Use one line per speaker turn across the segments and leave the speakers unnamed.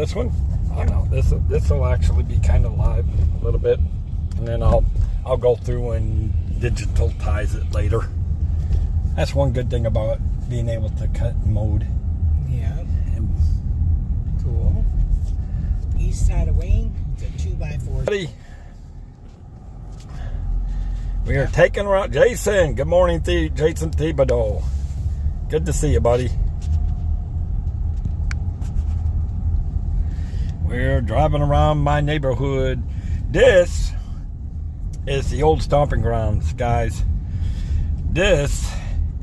this one? Oh no, this will actually be kind of live a little bit, and then I'll go through and digitize it later. That's one good thing about being able to cut and mode.
Yeah. Cool. East side of Wayne, it's a 2x4.
We are taking around Jason. Good morning, Jason Thibodeau. Good to see you, buddy. We're driving around my neighborhood. This is the old stomping grounds, guys. This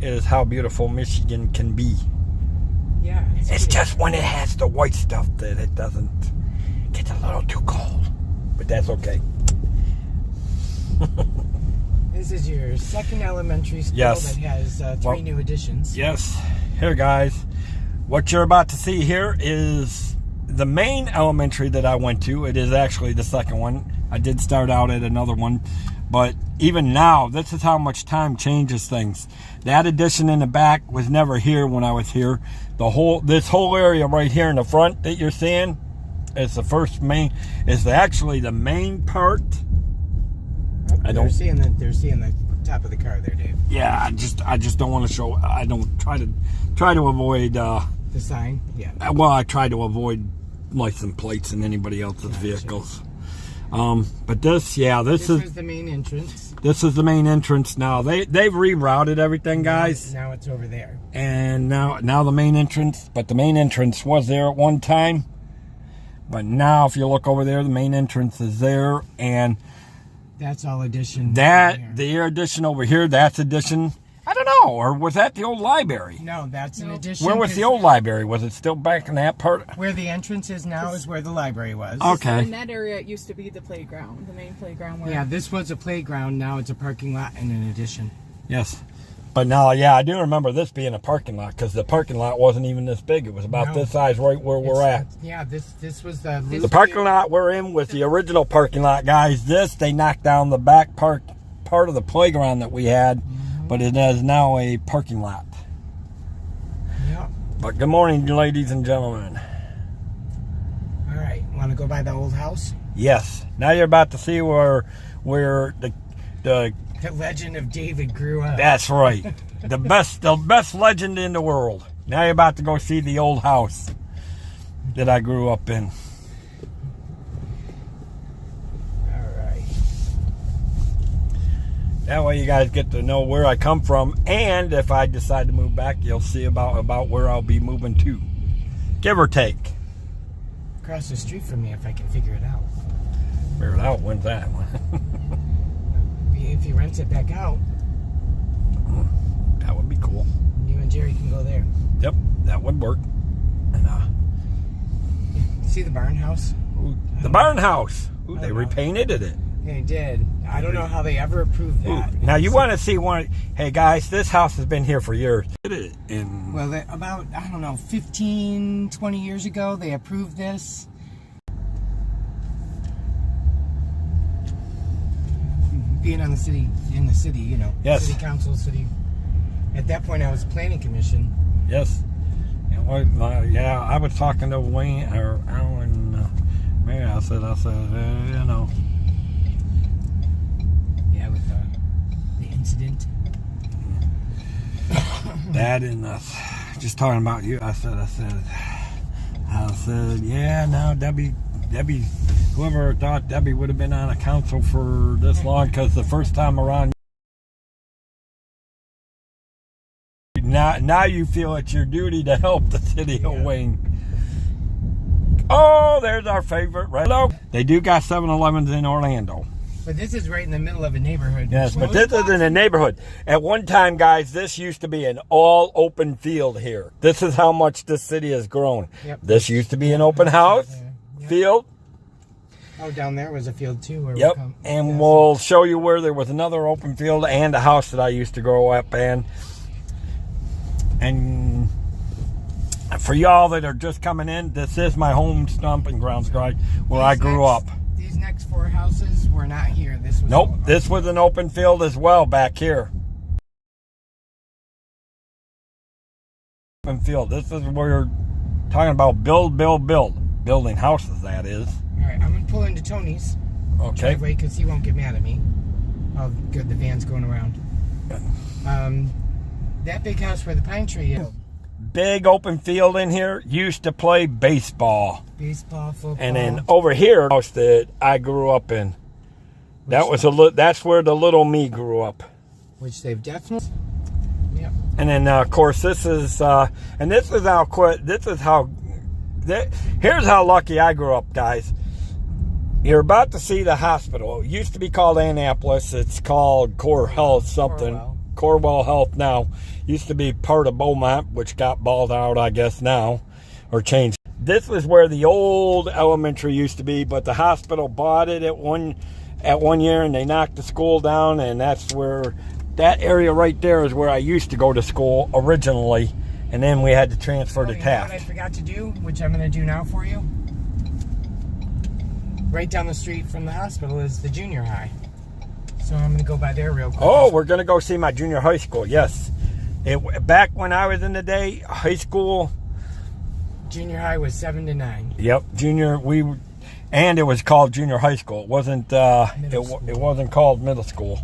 is how beautiful Michigan can be.
Yeah.
It's just when it has the white stuff that it doesn't get a little too cold. But that's okay.
This is your second elementary school
Yes.
that has three new additions.
Yes. Here, guys. What you're about to see here is the main elementary that I went to. It is actually the second one. I did start out at another one. But even now, this is how much time changes things. That addition in the back was never here when I was here. This whole area right here in the front that you're seeing is actually the main part.
They're seeing the top of the car there, Dave.
Yeah, I just don't want to show. I don't try to avoid
the sign. Yeah.
Well, I try to avoid license plates in anybody else's vehicles. But this is
the main entrance.
This is the main entrance now. They've rerouted everything, guys.
Now it's over there.
And now the main entrance. But the main entrance was there at one time. But now, if you look over there, the main entrance is there, and
that's all addition.
The addition over here, that's addition. I don't know, or was that the old library?
No, that's an addition.
Where was the old library? Was it still back in that part?
Where the entrance is now is where the library was.
Okay.
In that area, it used to be the playground, the main playground.
Yeah, this was a playground. Now it's a parking lot and an addition.
Yes. But now, yeah, I do remember this being a parking lot, because the parking lot wasn't even this big. It was about this size right where we're at.
Yeah, this was the
parking lot we're in was the original parking lot, guys. They knocked down the back part of the playground that we had, but it is now a parking lot.
Yeah.
But good morning, ladies and gentlemen.
All right, want to go by the old house?
Yes. Now you're about to see where the
legend of David grew up.
That's right. The best legend in the world. Now you're about to go see the old house that I grew up in.
All right.
That way you guys get to know where I come from, and if I decide to move back, you'll see about where I'll be moving to. Give or take.
Across the street from me if I can figure it out.
Figure it out? When's that?
If he rents it back out,
that would be cool.
You and Jerry can go there.
Yep, that would work. And
see the barn house?
The barn house. Ooh, they repainted it.
They did. I don't know how they ever approved that.
Now you want to see one? Hey guys, this house has been here for years.
Well, about 15, 20 years ago, they approved this. Being in the city,
Yes.
City council, At that point, I was planning commission.
Yes. Yeah, I was talking to Wayne or Alan. Maybe I said,
Yeah, with the incident.
That and just talking about you. I said, yeah. Now Debbie. Whoever thought Debbie would have been on a council for this long, because the first time around, now you feel it's your duty to help the city of Wayne. Oh, there's our favorite. Hello. They do got 7-Elevens in Orlando.
But this is right in the middle of a neighborhood.
Yes, but this is in a neighborhood. At one time, guys, this used to be an all open field here. This is how much this city has grown.
Yep.
This used to be an open house field.
Oh, down there was a field too.
Yep, and we'll show you where there was another open field and a house that I used to grow up in. And for y'all that are just coming in, this is my home stomping grounds, guys, where I grew up.
These next 4 houses were not here. This was
Nope, this was an open field as well back here. Open field. This is where you're talking about build. building houses, that is.
All right, I'm gonna pull into Tony's
Okay.
driveway because he won't get mad at me. Oh, good, the van's going around. That big house where the pine tree is.
Big open field in here. Used to play baseball.
Baseball, football.
And then over here, house that I grew up in. That was that's where the little me grew up.
Which they've definitely. Yep.
And then of course this is and this is how here's how lucky I grew up, guys. You're about to see the hospital. It used to be called Annapolis. It's called Core Health something. Corwell Health now. Used to be part of Beaumont, which got bought out, I guess, now. Or changed. This was where the old elementary used to be, but the hospital bought it at one year, and they knocked the school down, and that's where, that area right there is where I used to go to school originally, and then we had to transfer to
You know
Taft.
what I forgot to do, which I'm going to do now for you? Right down the street from the hospital is the junior high. So I'm going to go by there real quick.
Oh, we're going to go see my junior high school, yes. Back when I was in the day, high school.
Junior high was 7 to 9.
Yep, and it was called junior high school. It wasn't. It wasn't called middle school.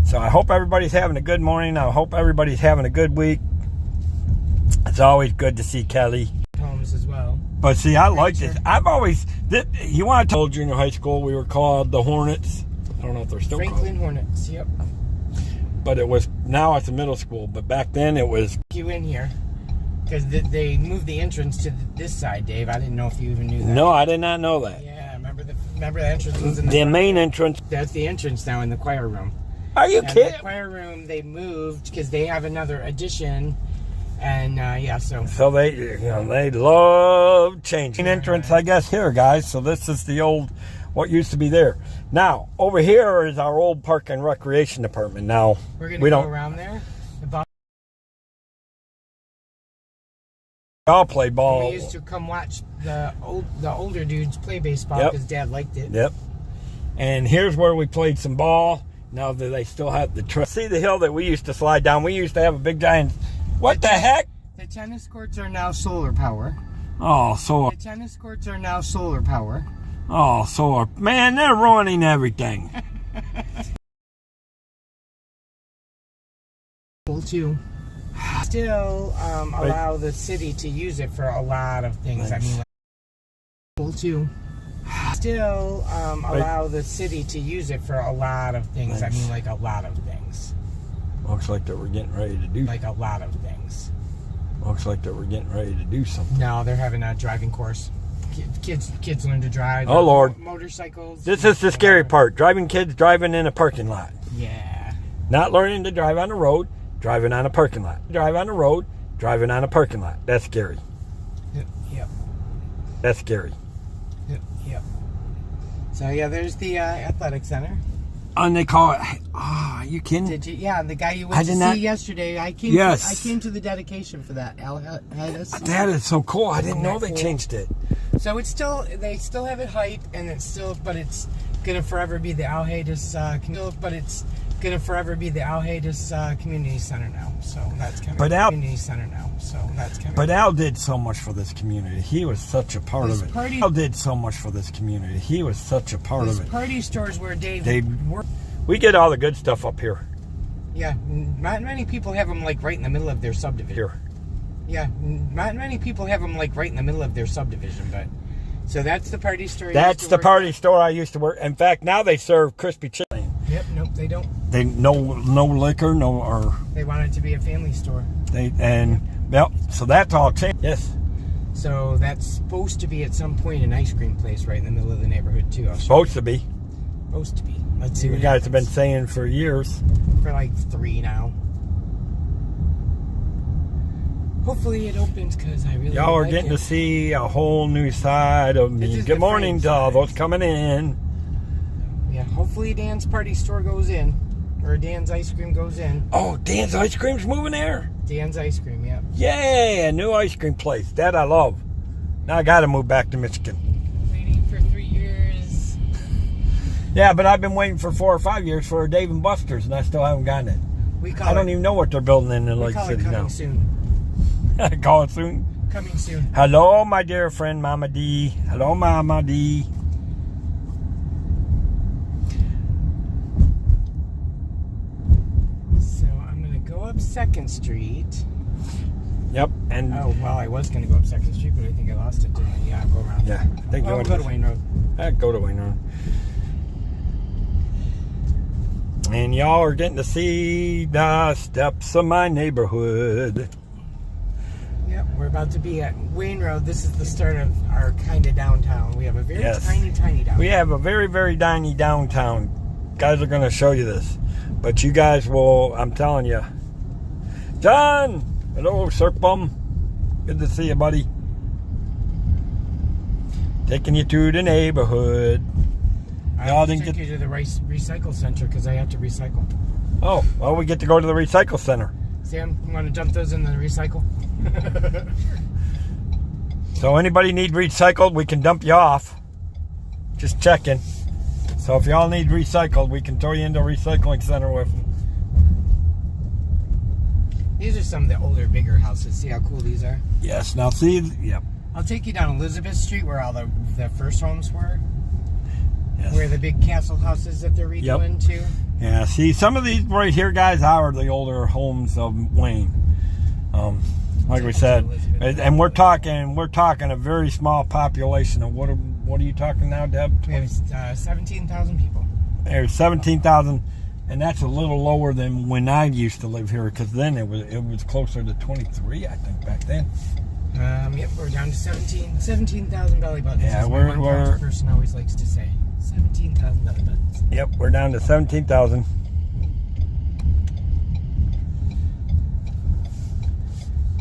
So I hope everybody's having a good morning. I hope everybody's having a good week. It's always good to see Kelly.
Homes as well.
But see, I like this. I've always, you want to tell junior high school, we were called the Hornets. I don't know if they're still
Franklin
called.
Hornets, yep.
But now it's a middle school. But back then it was.
You in here. Because they moved the entrance to this side, Dave. I didn't know if you even knew that.
No, I did not know that.
Yeah, remember the entrance was in
The main entrance.
That's the entrance now in the choir room.
Are you
And
kidding?
the choir room, they moved because they have another addition. And, so.
So they love changing entrance, I guess, here, guys. So this is the old, what used to be there. Now, over here is our old park and recreation department. Now,
We're going to go around there.
We all play ball.
We used to come watch the older dudes play baseball because Dad liked it.
Yep. And here's where we played some ball. Now that they still have the trail. See the hill that we used to slide down? We used to have a big giant. What the heck?
The tennis courts are now solar power.
Oh, solar.
The tennis courts are now solar power.
Oh, solar. Man, they're ruining everything.
To still allow the city to use it for a lot of things.
Thanks.
I mean, to still allow the city to use it for a lot of things.
Thanks.
I mean, like a lot of things.
Looks like that we're getting ready to do.
Like a lot of things.
Looks like that we're getting ready to do something.
No, they're having a driving course. Kids learn to drive.
Oh, Lord.
Motorcycles.
This is the scary part. Driving kids driving in a parking lot.
Yeah.
Not learning to drive on the road, driving on a parking lot. Drive on the road, driving on a parking lot. That's scary.
Yep.
That's scary.
Yep. So yeah, there's the athletic center.
And they call it. Ah, you kidding?
Did you? Yeah, the guy you
I
went
did
to
not-
see yesterday. I came.
Yes.
I came to the dedication for that. Al Hedis.
That is so cool. I didn't know they changed it.
So it's still, they still have it hype, and it's still, but it's gonna forever be the Al Hedis. But it's gonna forever be the Al Hedis Community Center now. So that's kind of community center now. So that's kind of.
But Al did so much for this community. He was such a part of it. Al did so much for this community. He was such a part of it.
Party stores where Dave worked.
We get all the good stuff up here.
Yeah, not many people have them like right in the middle of their subdivision.
Here.
Yeah, not many people have them like right in the middle of their subdivision, but so that's the party store.
That's the party store I used to work. In fact, now they serve crispy chicken.
Yep, nope, they don't.
They no liquor,
They want it to be a family store.
So that's all changed. Yes.
So that's supposed to be at some point an ice cream place right in the middle of the neighborhood too.
Supposed to be.
Supposed to be. Let's see
You
what
guys have been
happens.
saying for years.
For like 3 now. Hopefully it opens because I really
Y'all are
like
getting
it.
to see a whole new side of
This
me.
is
Good
the
morning
frame
to all
side.
those coming in.
Yeah, hopefully Dan's party store goes in. Or Dan's ice cream goes in.
Oh, Dan's Ice Cream's moving there.
Dan's ice cream, yep.
Yay, a new ice cream place. That I love. Now I got to move back to Michigan.
Waiting for 3 years.
Yeah, but I've been waiting for 4 or 5 years for a Dave & Buster's, and I still haven't gotten it. I don't even know what they're building in the Lake City now.
Coming soon.
Call it soon.
Coming soon.
Hello, my dear friend, Mama D. Hello, Mama D.
So I'm gonna go up 2nd Street.
Yep, and
Oh well, I was gonna go up 2nd Street, but I think I lost it. Didn't I? Yeah, go around.
yeah, I think
Well,
you
go to Wayne Road.
Go to Wayne Road. And y'all are getting to see the steps of my neighborhood.
Yep, we're about to be at Wayne Road. This is the start of our kind of downtown. We have a very tiny downtown.
We have a very, very tiny downtown. Guys are going to show you this. But you guys will, I'm telling you. John! Hello, Cirque Bum. Good to see you, buddy. Taking you to the neighborhood.
I'll take you to the recycle center because I have to recycle.
Oh, well, we get to go to the recycle center.
Sam, you want to dump those in the recycle?
So anybody need recycled, we can dump you off. Just checking. So if y'all need recycled, we can throw you into a recycling center with them.
These are some of the older, bigger houses. See how cool these are?
Yes, now see, yep.
I'll take you down Elizabeth Street where all the first homes were.
Yes.
Where the big castle houses that they're redoing too.
Yeah, see, some of these right here, guys, are the older homes of Wayne. Like we said, and we're talking a very small population of what are you talking now, Deb?
We have 17,000 people.
There's 17,000, and that's a little lower than when I used to live here, because then it was closer to 23, I think, back then.
Yep, we're down to 17,000 belly buttons.
Yeah,
we're one person always likes to say 17,000 belly buttons.
Yep, we're down to 17,000.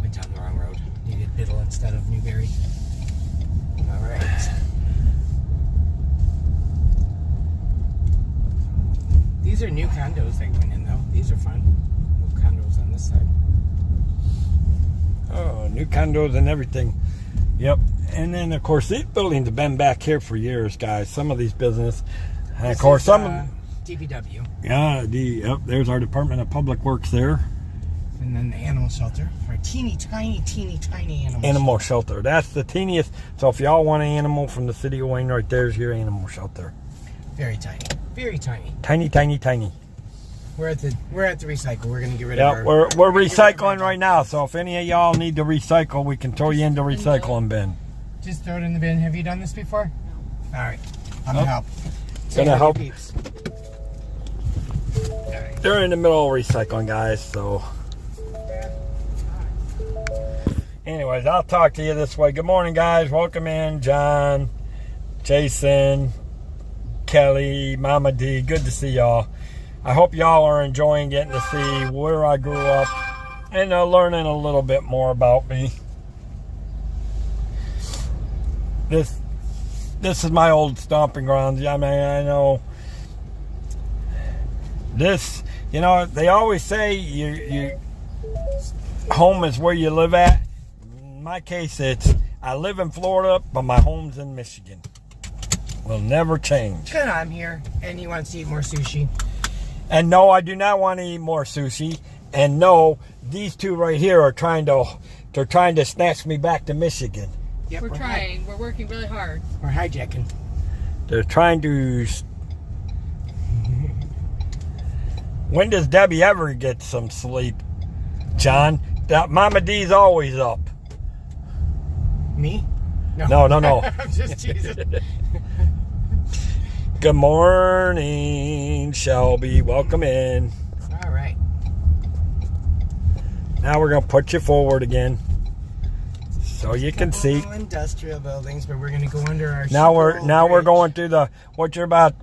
Went down the wrong road. Needed Biddle instead of Newberry. All right. These are new condos that went in though. These are fun. New condos on this side.
Oh, new condos and everything. Yep. And then, of course, these buildings have been back here for years, guys. Some of these business. And, of course, some of
DPW.
Yeah, yep, there's our Department of Public Works there.
And then the animal shelter. Our teeny tiny animal
shelter. That's the teeniest. So if y'all want an animal from the city of Wayne, right there's your animal shelter.
Very tiny. Very tiny.
Tiny.
We're at the recycle. We're gonna get rid
of
our...
we're recycling right now. So if any of y'all need to recycle, we can throw you in the recycling bin.
Just throw it in the bin. Have you done this before? No. All right. I'm gonna help.
Gonna help.
Peeps.
They're in the middle of recycling, guys. So anyways, I'll talk to you this way. Good morning, guys. Welcome in, John, Jason, Kelly, Mama D. Good to see y'all. I hope y'all are enjoying getting to see where I grew up and learning a little bit more about me. This is my old stomping grounds. I mean, I know this. You know, they always say you home is where you live at. In my case, it's I live in Florida, but my home's in Michigan. Will never change.
Good, I'm here, and he wants to eat more sushi.
And no, I do not want to eat more sushi. And no, these two right here are trying to snatch me back to Michigan.
Yep, we're trying. We're working really hard.
We're hijacking.
They're trying to. When does Debbie ever get some sleep, John? That Mama D's always up.
Me?
No.
I'm just teasing.
Good morning, Shelby. Welcome in.
All right.
Now we're going to put you forward again so you can see.
Industrial buildings, but we're going to go under our
Now we're going through the what you're about.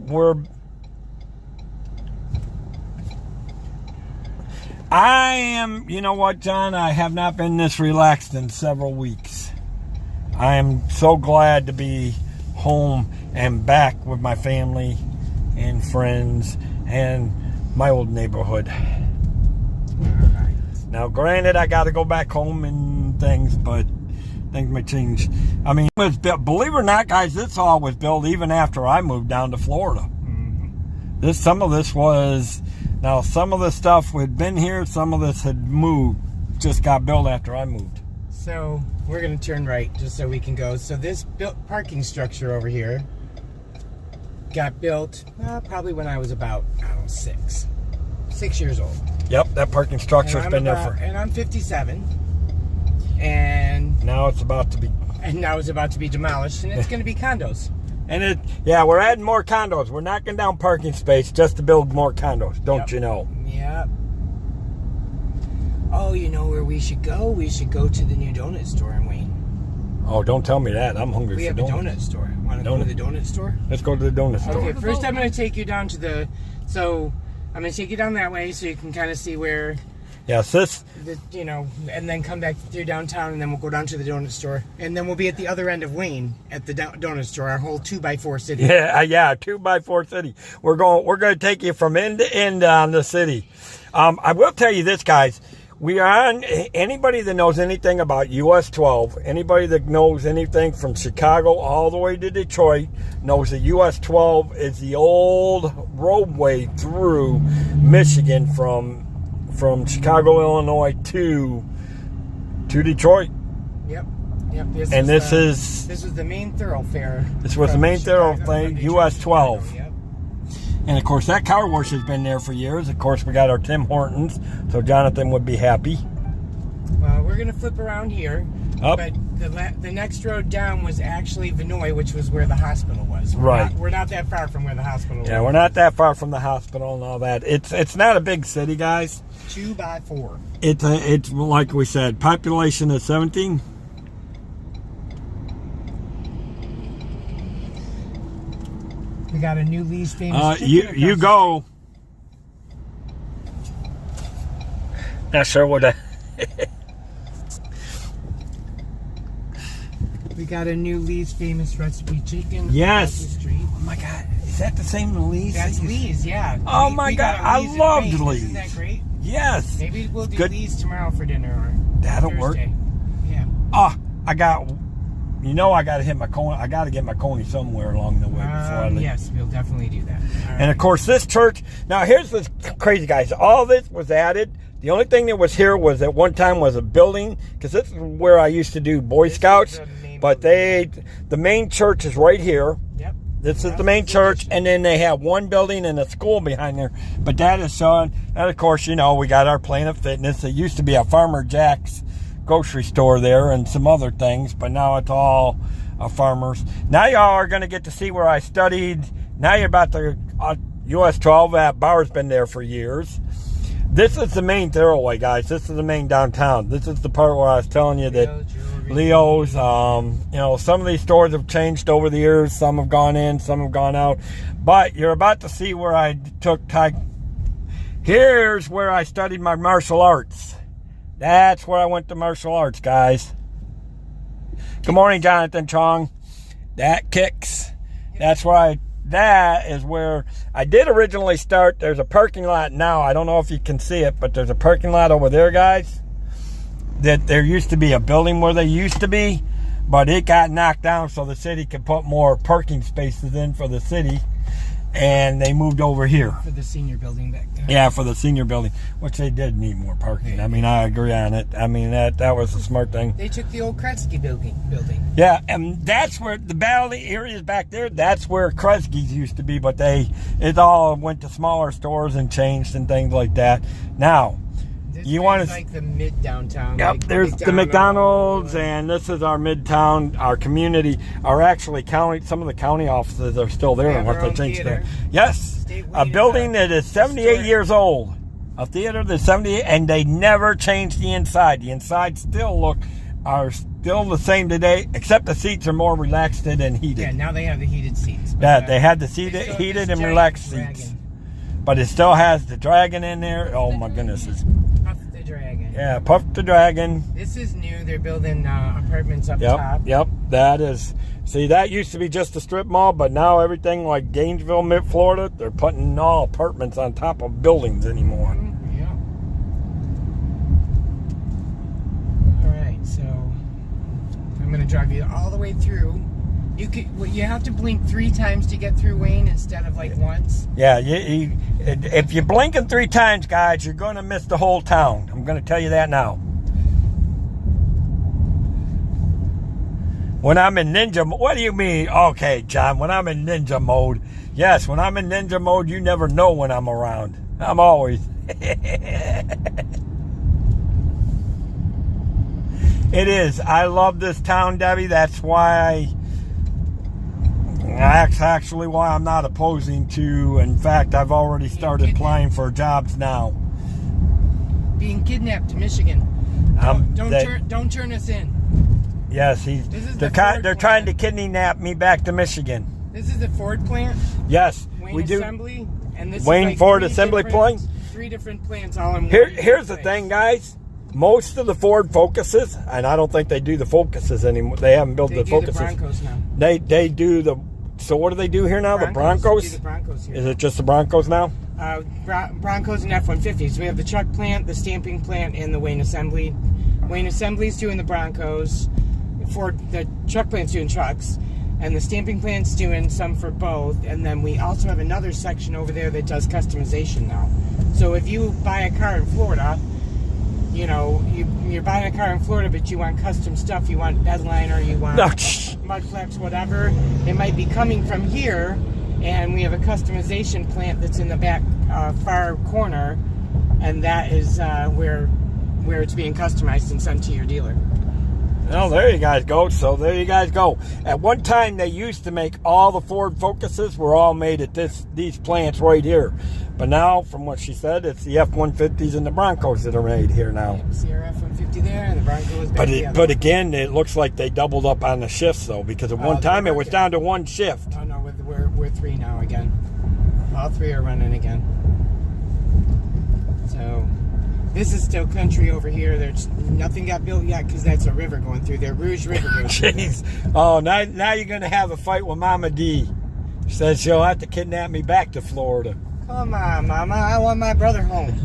I am, you know what, John? I have not been this relaxed in several weeks. I am so glad to be home and back with my family and friends and my old neighborhood.
Right.
Now, granted, I got to go back home and things, but things may change. I mean, believe it or not, guys, this all was built even after I moved down to Florida.
Mm-hmm.
Some of this was, now some of the stuff had been here, some of this had moved, just got built after I moved.
So we're going to turn right just so we can go. So this built parking structure over here got built probably when I was about, I don't know, 6 years old.
Yep, that parking structure's been there for...
And I'm 57. And
now it's about to be...
And now it's about to be demolished, and it's going to be condos.
And we're adding more condos. We're knocking down parking space just to build more condos, don't you know?
Yep. Oh, you know where we should go? We should go to the new donut store in Wayne.
Oh, don't tell me that. I'm hungry
We
for
have
donuts.
a donut store. Want to go to the donut store?
Let's go to the donut store.
Okay, first I'm going to take you down to the... So, I'm going to take you down that way so you can kind of see where...
Yes, this...
and then come back through downtown, and then we'll go down to the donut store. And then we'll be at the other end of Wayne at the donut store, our whole 2x4 city.
Yeah, 2x4 city. We're going to take you from end to end on the city. I will tell you this, guys. We are on, anybody that knows anything about US 12, anybody that knows anything from Chicago all the way to Detroit, knows that US 12 is the old roadway through Michigan from Chicago, Illinois to Detroit.
Yep.
This
was the main thoroughfare.
This was the main thoroughfare, US 12.
Yep.
And of course, that car wash has been there for years. Of course, we got our Tim Hortons, so Jonathan would be happy.
Well, we're gonna flip around here.
Up.
But the next road down was actually Vinoy, which was where the hospital was. We're not that far from where the hospital was.
Yeah, we're not that far from the hospital and all that. It's not a big city, guys.
2x4.
It's like we said, population of 17.
We got a new Lee's famous.
You go. Not sure what that.
We got a new Lee's famous recipe chicken.
Yes.
Across the street.
Oh my God, is that the same Lee's?
That's Lee's, yeah.
Oh my God, I loved Lee's.
Isn't that great?
Yes.
Maybe we'll do
Good.
Lee's tomorrow for dinner or
That'll
Thursday.
work.
Yeah.
Oh, I got to hit my Coney. I got to get my Coney somewhere along the way before I leave.
Yes, we'll definitely do that. All
And of course, this church. Now, here's the crazy, guys. All this was added. The only thing that was here was at one time was a building, because this is where I used to do Boy Scouts. But the main church is right here.
Yep.
This is the main church, and then they have one building and a school behind there. But that is showing. And of course, we got our Planet Fitness. It used to be a Farmer Jack's grocery store there and some other things, but now it's all farmers. Now y'all are going to get to see where I studied. Now you're about to US 12. That bar's been there for years. This is the main thoroughway, guys. This is the main downtown. This is the part where I was telling you that Leo's, some of these stores have changed over the years. Some have gone in, some have gone out. But you're about to see where I took Here's where I studied my martial arts. That's where I went to martial arts, guys. Good morning, Jonathan Chong. That kicks. That is where I did originally start. There's a parking lot now. I don't know if you can see it, but there's a parking lot over there, guys. That there used to be a building where they used to be, but it got knocked down so the city could put more parking spaces in for the city. And they moved over here.
For the senior building back there.
Yeah, for the senior building, which they did need more parking. I mean, I agree on it. I mean, that was a smart thing.
They took the old Kretzky building.
Yeah, and that's where the valley areas back there, that's where Kretzky's used to be, but it all went to smaller stores and changed and things like that. Now,
you want to like the mid downtown.
Yep,
like
there's the McDonald's, and this is our midtown. Our community, some of the county offices are still there. Once they changed there. Yes, a building that is 78 years old. A theater that's 78, and they never changed the inside. The inside are still the same today, except the seats are more relaxed and heated.
Yeah, now they have the heated seats.
Yeah, they had the heated and relaxed seats. But it still has the dragon in there. Oh my goodness.
Puff the Dragon.
Yeah, Puff the Dragon.
This is new. They're building apartments up top.
Yep, that is. See, that used to be just a strip mall, but now everything like Gainesville, Florida, they're putting all apartments on top of buildings anymore.
Yeah. All right, so I'm going to drive you all the way through You have to blink 3 times to get through Wayne instead of like once.
Yeah, if you're blinking 3 times, guys, you're going to miss the whole town. I'm going to tell you that now. When I'm in ninja, what do you mean? Okay, John, when I'm in ninja mode. Yes, when I'm in ninja mode, you never know when I'm around. I'm always. It is. I love this town, Debbie. That's why that's actually why I'm not opposing to. In fact, I've already started applying for jobs now.
Being kidnapped to Michigan. Don't turn us in.
Yes, they're trying to kidnap me back to Michigan.
This is the Ford plant.
Yes,
Wayne
we do.
Assembly, and this
Wayne
is like
Ford Assembly Plant.
3 different plants all in one.
Here's the thing, guys. Most of the Ford Focuses, and I don't think they do the Focuses anymore. They haven't built the Focuses.
They do the Broncos now.
They do the. So what do they do here now? The Broncos.
They do the Broncos here.
Is it just the Broncos now?
Broncos and F-150s. We have the truck plant, the stamping plant, and the Wayne Assembly. Wayne Assembly's doing the Broncos. Ford, the truck plant's doing trucks, and the stamping plant's doing some for both. And then we also have another section over there that does customization now. So if you buy a car in Florida, you know, you're buying a car in Florida, but you want custom stuff, you want bedliner, you want mud flaps, whatever, it might be coming from here, and we have a customization plant that's in the back far corner, and that is where it's being customized and sent to your dealer.
Well, there you guys go. So there you guys go. At one time, they used to make all the Ford Focuses were all made at these plants right here. But now, from what she said, it's the F-150s and the Broncos that are made here now.
See our F-150 there, and the Broncos back together.
But again, it looks like they doubled up on the shifts, though, because at one time it was down to 1 shift.
Oh, no, we're 3 now again. All 3 are running again. So... this is still country over here. There's nothing got built yet because that's a river going through there. Rouge River goes through there.
Jeez. Oh, now you're going to have a fight with Mama D. She says she'll have to kidnap me back to Florida.
Come on, Mama. I want my brother home.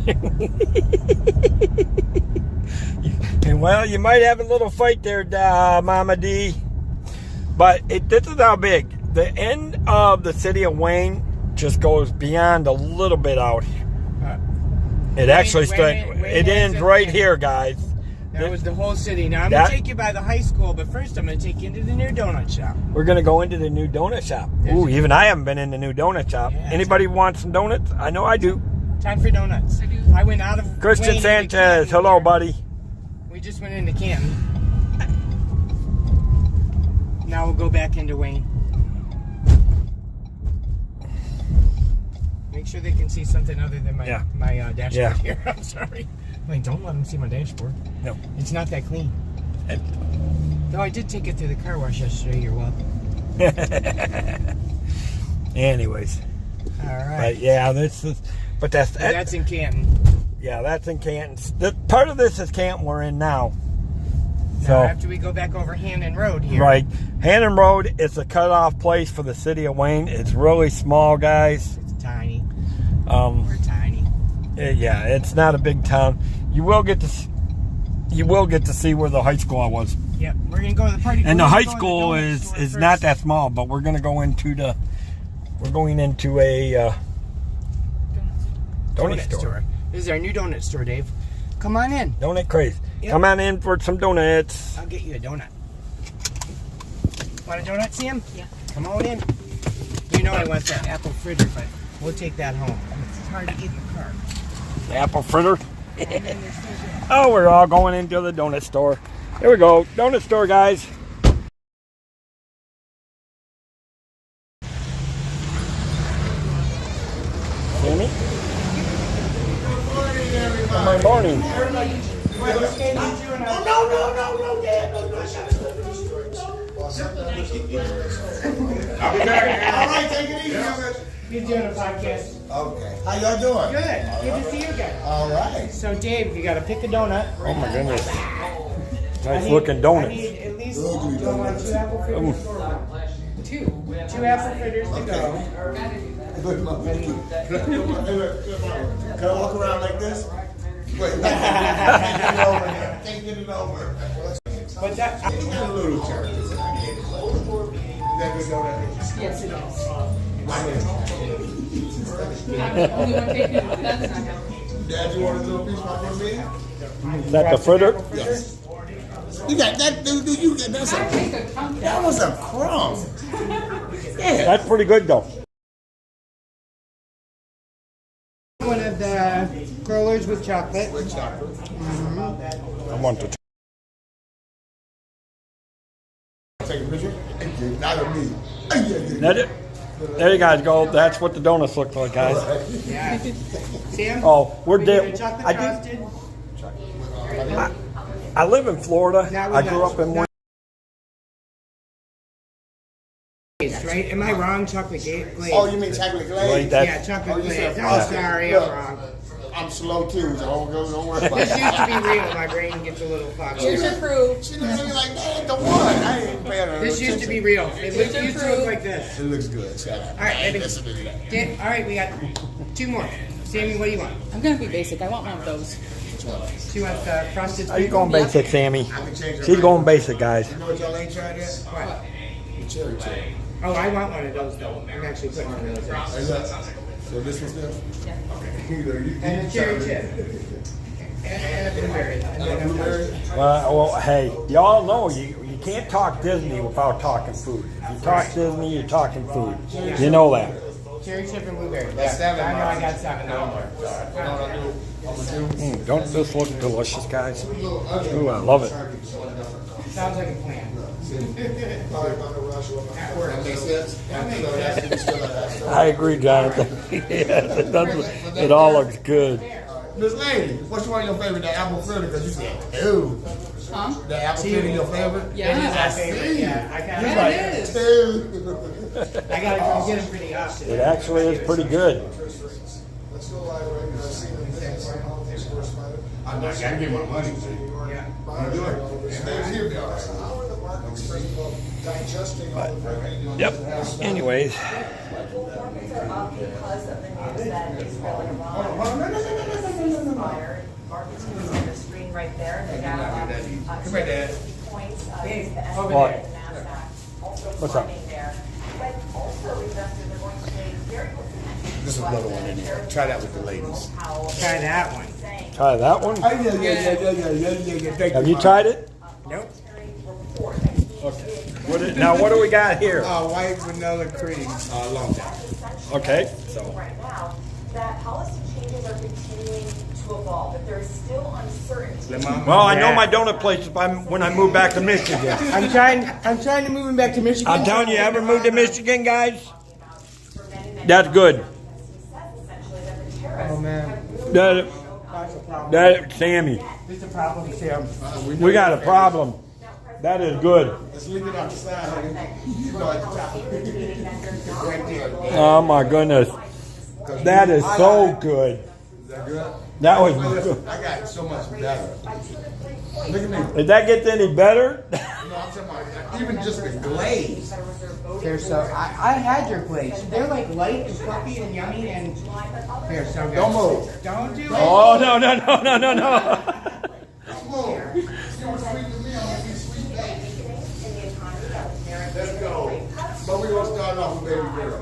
And, well, you might have a little fight there, Mama D. But this is how big. The end of the city of Wayne just goes beyond a little bit out here. It actually ends right here, guys.
That was the whole city. Now, I'm going to take you by the high school, but first I'm going to take you into the new donut shop.
We're going to go into the new donut shop. Ooh, even I haven't been in the new donut shop. Yeah, anybody want some donuts? I know I do.
Time for donuts. I went out of
Christian
Wayne
Sanchez. Hello, buddy.
We just went into Canton. Now we'll go back into Wayne. Make sure they can see something other than my dashboard here. I'm sorry. Like, don't let them see my dashboard.
No.
It's not that clean. Though I did take it through the car wash yesterday. You're welcome.
Anyways.
All right.
But yeah, that's
in Canton.
Yeah, that's in Canton. Part of this is Canton we're in now.
So after we go back over Hannon Road here.
Right. Hannon Road is a cutoff place for the city of Wayne. It's really small, guys.
It's tiny.
We're
tiny.
Yeah, it's not a big town. You will get to see where the high school was.
Yep, we're gonna go to the party.
And the high school is not that small, but we're gonna go into a donut store.
This is our new donut store, Dave. Come on in.
Donut craze. Yep. Come on in for some donuts.
I'll get you a donut. Want a donut, Sam?
Yeah.
Come on in. You know I want that apple fritter, but we'll take that home. It's hard to eat in the car.
The apple fritter? Oh, we're all going into the donut store. Here we go. Donut store, guys. Sammy? Good morning.
No, Dad. No,
I'll be back. All right, take it easy.
You're doing a podcast.
Okay. How y'all doing?
Good. Good to see you guys.
All right.
So, Dave, you got to pick a donut.
Oh, my goodness. Nice looking donuts.
I need at least 2 apple fritters. 2 apple fritters to go.
Can I walk around like this? Wait, can't get it over.
But that,
I got a little church. that good donut?
Yes, it is.
I'm in.
I'm the only one taking it, but that's not happening.
Dad, you want a little piece for me?
Is that the fritter?
Yes. You got that, dude. You got that's
I
a,
take a chunk.
that was a crumb. Yeah.
That's pretty good though.
One of the growlers with chocolate.
With chocolate.
I want to.
Take a picture. Thank you. Not of me.
That it? There you guys go. That's what the donuts look like, guys.
Yeah. Sam?
Oh, we're
we
there.
did a chocolate
I did.
frosted.
I live in Florida.
Now we
I
got-
grew up in one.
Right? Am I wrong? Chocolate glaze.
Oh, you mean chocolate glaze?
Wait, that-
Yeah, chocolate
Oh, you
glaze.
said
Oh,
frosted.
sorry,
Look,
I'm wrong.
I'm slow too, so don't worry about
This
it.
used to be real. My brain gets a little foggy.
Here's your proof.
She looks at me like, that ain't the one. I ain't paying her
This used to be
attention.
real. It used to look like this.
It looks good. Shut up.
All right,
I ain't
baby.
listening to that.
All right, we got 2 more. Sammy, what do you want?
I'm gonna be basic. I want one of those.
She wants frosted.
Are you going basic, Sammy?
I can change her
She's
mind.
going basic, guys.
You know what y'all ain't tried yet?
What?
The cherry chip.
Oh, I want one of those though. I'm actually putting one of those in.
Hey, look. So this one's still?
Yeah.
And a cherry chip. And a blueberry. And then a
Blueberry?
Well, hey, y'all know you can't talk Disney without talking food. If you talk Disney, you're talking food. You know that.
cherry chip and blueberry.
That's 7,
I know I
Mark.
got 7 now.
Don't this look delicious, guys? Ooh, I love it.
Sounds like a plan.
That makes sense?
I agree, Jonathan. Yes, it does. It all looks good.
Miss Lady, what's one of your favorite? The apple fritter? Because you said, ew.
Huh?
The apple fritter your favorite?
Yeah.
It is my favorite. Yeah, I
Yeah,
gotta,
it is.
Ew.
I gotta come get them pretty often.
It actually is pretty good.
I gotta get my money.
Yeah.
I'm doing it. Stay here, be all right.
Yep. Anyways,
Reports are up because of the news that Israel and Iran inspired. Markets can see the screen right there. They're now up
Come here, Dad.
50 points. Is the
Over
there.
estimate of the NASDAQ. Also
What's up?
climbing there. But also investors are going to pay very close attention.
There's another one in here. Try that with the ladies.
Try that one.
try that one.
Oh, yeah. Thank
Have you tried it?
Nope.
Now, what do we got here?
White vanilla cream. Long time.
Okay, so
Right now, that policy changes are continuing to evolve, but there's still uncertainty.
well, I know my donut place when I move back to Michigan.
I'm trying to move him back to Michigan.
I'm telling you, ever moved to Michigan, guys? That's good.
Oh man.
That,
That's a problem.
that, Sammy,
There's a problem, Sam.
we got a problem. That is good.
Let's leave it on the side, honey. You know at the top. Right there.
Oh my goodness, that is so good.
Is that good?
That was
Well, listen,
good.
I got so much better. Look at me.
If that gets any better,
You know, I'm talking about even just the glaze.
They're so. I had your glaze. They're like light and fluffy and yummy and they're so good.
Don't move.
Don't do it.
oh no.
Don't move. You want sweet to me, I'm gonna be sweet back. Let's go. But we're gonna start off with baby girl.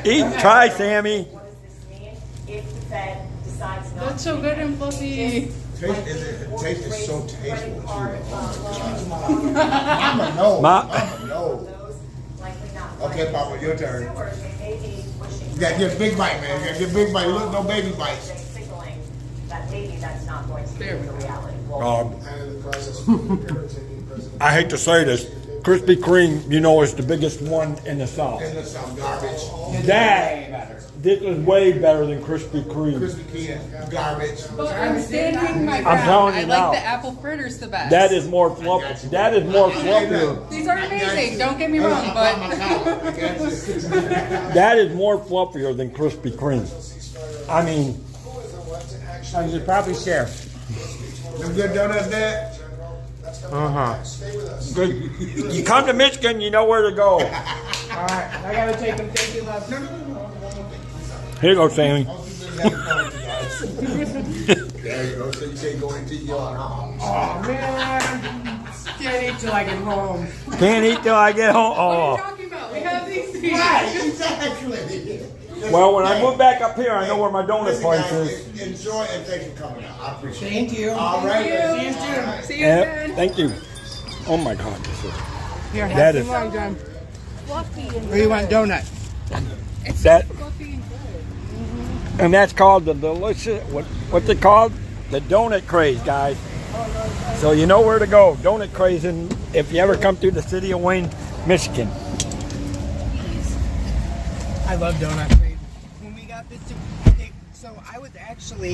Eat, try, Sammy.
What does this mean if the Fed decides not
That's so good and fluffy.
Taste is so tasteful too. I'm a no.
Ma-
I'm a no.
likely not?
Okay, Papa, your turn.
Consumers, they may be wishing
You gotta get a big bite, man. You gotta get a big bite. Look, no baby bites.
signaling that maybe that's not going to be
There we
the
go.
reality.
I hate to say this, Krispy Kreme, you know, is the biggest one in the South.
And there's some garbage.
This is way better than Krispy Kreme.
Krispy Kreme, garbage.
But I'm standing my
I'm
ground.
telling
I
you
like
now.
the apple fritters the best.
That is more fluffy. That is more fluffier.
These are amazing. Don't get me wrong, but
That is more fluffier than Krispy Kreme. I mean,
I should probably share.
Them good donuts, Dad?
good. You come to Michigan, you know where to go.
All right, I gotta take them. Thank you, love.
Here you go, Sammy.
There you go. So you can't go into your
Oh man. Can't eat till I get home.
Can't eat till I get home.
What are you
Oh.
talking about? We have these things.
Right, exactly.
Well, when I move back up here, I know where my donut
Listen,
place
guys,
is.
enjoy and thanks for coming out. I appreciate it.
Thank you.
All right.
See you
soon.
See you
Yep,
then.
thank you. Oh my God, this is
Here, have
That
some
is-
Long John.
Fluffy and
Or you want donut?
that,
fluffy and good.
and that's called the delicious. What's it called? The donut craze, guys. So you know where to go. Donut craze, and if you ever come through the city of Wayne, Michigan.
I love donut trade. When we got this, so I was actually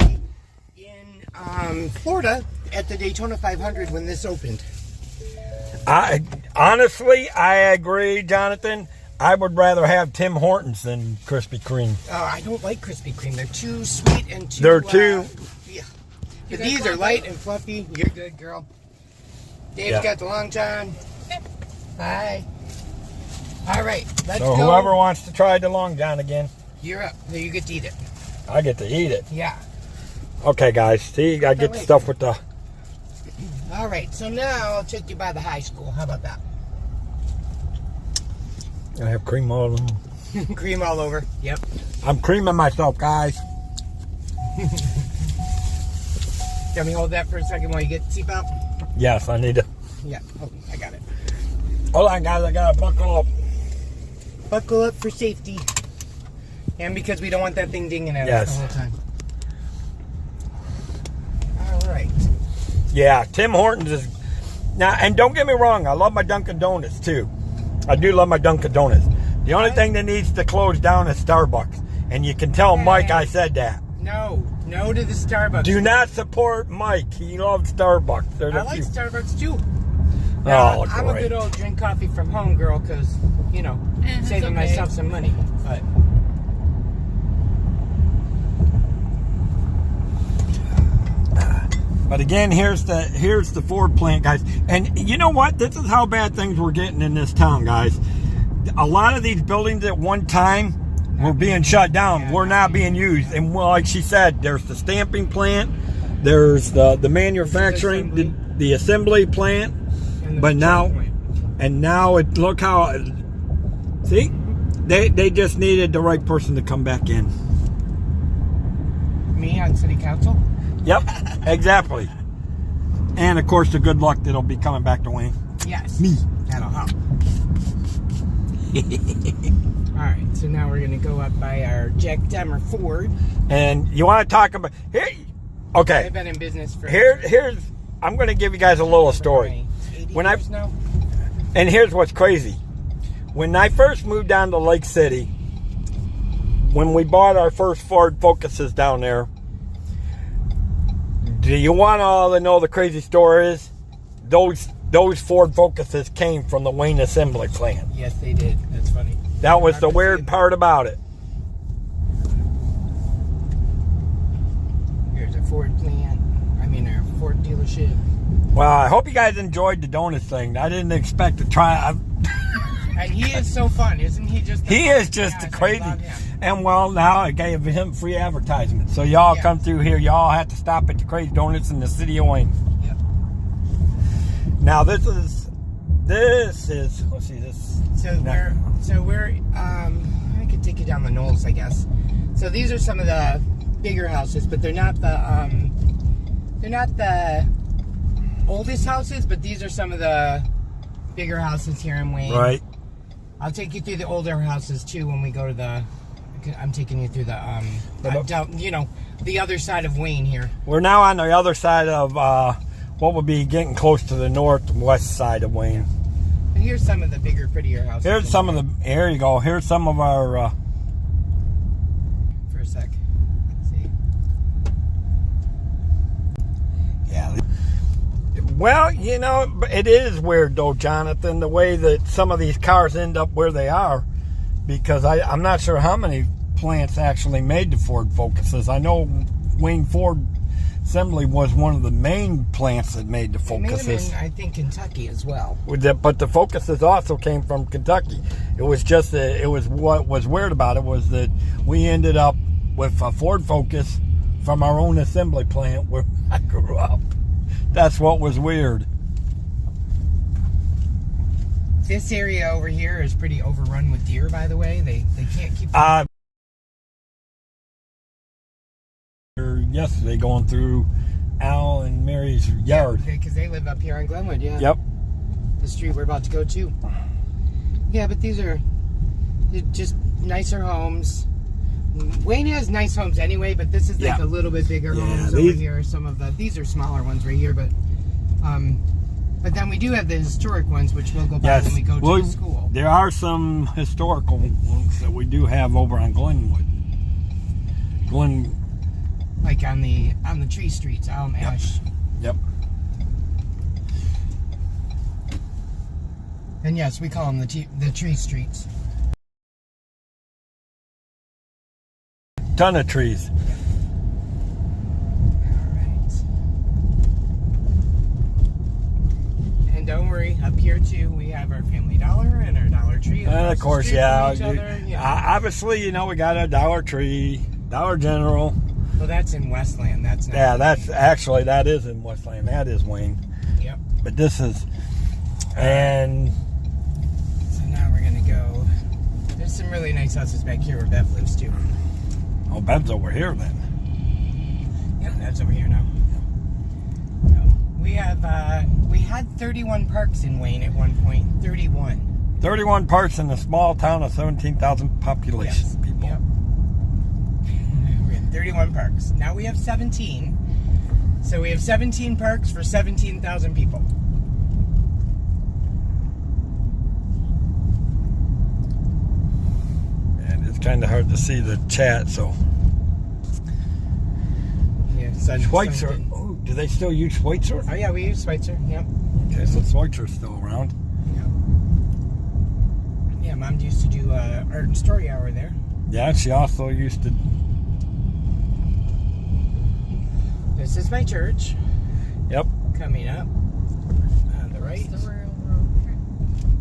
in Florida at the Daytona 500 when this opened.
I honestly, I agree, Jonathan. I would rather have Tim Hortons than Krispy Kreme.
I don't like Krispy Kreme. They're too sweet and too.
They're too-
Yeah. But these are light and fluffy. You're good, girl. Dave's
Yeah.
got the Long John. Bye. All right, let's
So
go.
whoever wants to try the Long John again,
You're up. There, you get to eat it.
I get to eat it.
Yeah.
Okay, guys. See, I get the
wait.
stuff with the.
All right. So now I'll take you by the high school. How about that?
I have cream all of them.
Cream all over. Yep.
I'm creaming myself, guys.
Let me hold that for a second while you get the seatbelt.
Yes, I need to.
Yeah. Oh, I got it.
Hold on, guys. I gotta buckle up.
Buckle up for safety. And because we don't want that thing dinging at
Yes.
us the whole time. All right.
Yeah, Tim Hortons is now. And don't get me wrong, I love my Dunkin' Donuts too. I do love my Dunkin' Donuts. The only thing that needs to close down is Starbucks, and you can tell Mike I said that.
No to the Starbucks.
Do not support Mike. He loves Starbucks. They're the
I like
few.
Starbucks too.
Oh,
Now, I'm a
great.
good old drink coffee from home girl because, you know,
it's
saving
okay.
myself some money. But
But again, here's the Ford plant, guys. And you know what? This is how bad things were getting in this town, guys. A lot of these buildings at one time were being shut down, were not being used. And well, like she said, there's the stamping plant, there's the manufacturing, the assembly plant.
and
But now,
checkpoint.
and now it look how. See, they just needed the right person to come back in.
Me on city council.
Yep, exactly. And of course, the good luck that'll be coming back to Wayne.
Yes.
Me.
That'll help. All right. So now we're gonna go up by our Jack Demmer Ford.
And you want to talk about here? Okay,
They've been in business for
here's. I'm going to give you guys a little story.
80
When I-
years now.
And here's what's crazy. When I first moved down to Lake City, when we bought our first Ford Focuses down there, do you want all to know the crazy story is? Those Ford Focuses came from the Wayne Assembly Plant.
Yes, they did. That's funny.
That was the weird part about it.
Here's a Ford plant. I mean, our Ford dealership.
Well, I hope you guys enjoyed the donuts thing. I didn't expect to try.
And he is so fun, isn't he? Just the
He
fun
is just
guy. I
crazy.
love him.
And well, now I gave him free advertisement. So y'all
Yeah.
come through here. Y'all have to stop at the Crazy Donuts in the city of Wayne.
Yep.
Now this is let's see this.
So we're I could take you down the Knolls, I guess. So these are some of the bigger houses, but they're not the oldest houses, but these are some of the bigger houses here in Wayne.
Right.
I'll take you through the older houses too when we go to the. I'm taking you through the down, the other side of Wayne here.
We're now on the other side of what would be getting close to the northwest side of Wayne.
And here's some of the bigger, prettier houses.
Here's some of the. Here you go. Here's some of our.
For a sec. Let's see.
Yeah. Well, it is weird though, Jonathan, the way that some of these cars end up where they are, because I'm not sure how many plants actually made the Ford Focuses. I know Wayne Ford Assembly was one of the main plants that made the
They made them
Focuses.
in, I think, Kentucky as well.
But the Focuses also came from Kentucky. It was just what was weird about it was that we ended up with a Ford Focus from our own assembly plant where I grew up. That's what was weird.
This area over here is pretty overrun with deer, by the way. They can't keep...
Yesterday going through Al and Mary's yard.
Because they live up here on Glenwood, yeah.
Yep.
The street we're about to go to. Yeah, but these are just nicer homes. Wayne has nice homes anyway, but this is like a little bit bigger homes over here. These are smaller ones right here, but then we do have the historic ones, which we'll go by when we go to the school.
There are some historical ones that we do have over on Glenwood.
Like on the tree streets, Ash.
Yep.
And yes, we call them the tree streets.
Ton of trees.
Alright. And don't worry, up here too, we have our Family Dollar and our Dollar Tree.
And of course, yeah.
Obviously,
we got a Dollar Tree, Dollar General.
Well, that's in Westland. That's not.
Yeah, that is in Westland. That is Wayne.
Yep.
But this is, and
so now we're gonna go. There's some really nice houses back here where Bev lives too.
Oh, Bev's over here then.
Yep, that's over here now. We had 31 parks in Wayne at one point. 31
parks in a small town of 17,000 population.
Yes.
People.
Yep. We had 31 parks. Now we have 17. So we have 17 parks for 17,000 people.
And it's kind of hard to see the chat, so.
Yeah,
Schweitzer. Oh, do they still use Schweitzer?
Oh yeah, we use Schweitzer. Yep.
Okay, so Schweitzer's still around.
Yep. Yeah, Mom used to do art and story hour there.
Yeah, she also used to.
This is my church.
Yep.
Coming up on the right.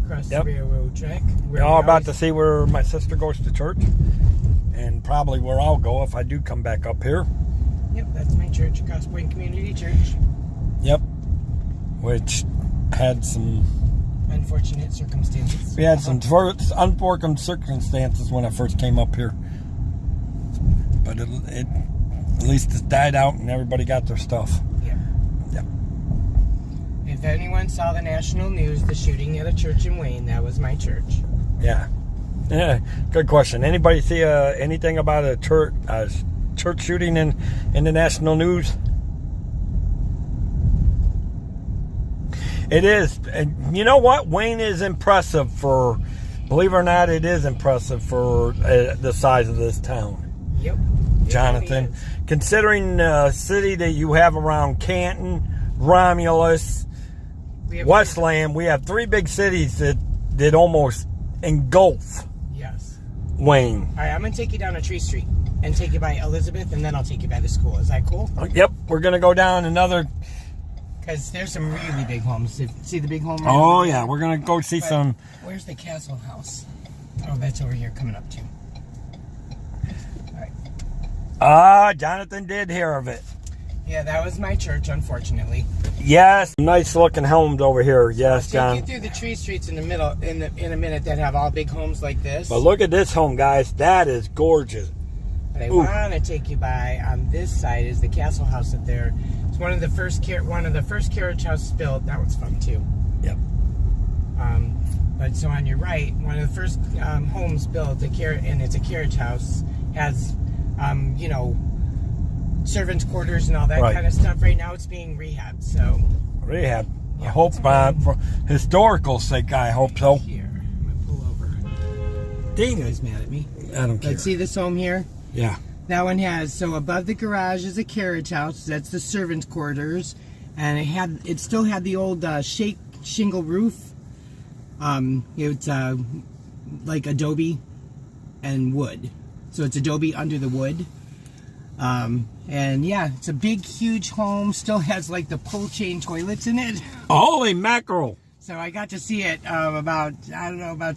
Across the railroad track.
We're all about to see where my sister goes to church. And probably where I'll go if I do come back up here.
Yep, that's my church, Cross Point Community Church.
Yep. Which had some
unfortunate circumstances.
We had some unfortunate circumstances when I first came up here. But it at least it's died out and everybody got their stuff.
Yeah.
Yep.
If anyone saw the national news, the shooting at a church in Wayne, that was my church.
Yeah. Yeah. Good question. Anybody see anything about a church shooting in the national news? It is. And you know what? Wayne is impressive for, believe it or not, it is impressive for the size of this town.
Yep.
Jonathan. Considering the city that you have around Canton, Romulus, Westland, we have three big cities that almost engulf Wayne.
All right, I'm going to take you down a tree street and take you by Elizabeth, and then I'll take you by the school. Is that cool?
Yep. We're going to go down another...
Because there's some really big homes. See the big home? Right
oh, yeah. We're going to go see some...
Where's the castle house? Oh, that's over here coming up, too. All right.
Jonathan did hear of it.
Yeah, that was my church, unfortunately.
Yes. Nice looking homes over here. Yes, John.
I'll take you through the tree streets in the middle in a minute that have all big homes like this.
But look at this home, guys. That is gorgeous.
But I want to take you by, on this side is the castle house up there. It's one of the first carriage houses built. That one's fun too.
Yep.
But so on your right, one of the first homes built, and it's a carriage house, has, servants' quarters and all that kind of stuff. Right now it's being rehabbed, so.
Rehab. Yeah, I hope for historical sake, I hope so.
Here, I'm going to pull over.
Dang
You guys mad at me?
I don't care.
Let's see this home here?
Yeah.
That one has, so above the garage is a carriage house. That's the servants' quarters. And it still had the old shingle roof. It's like adobe and wood. So it's adobe under the wood. And yeah, it's a big, huge home. Still has like the pull chain toilets in it.
Holy mackerel.
So I got to see it about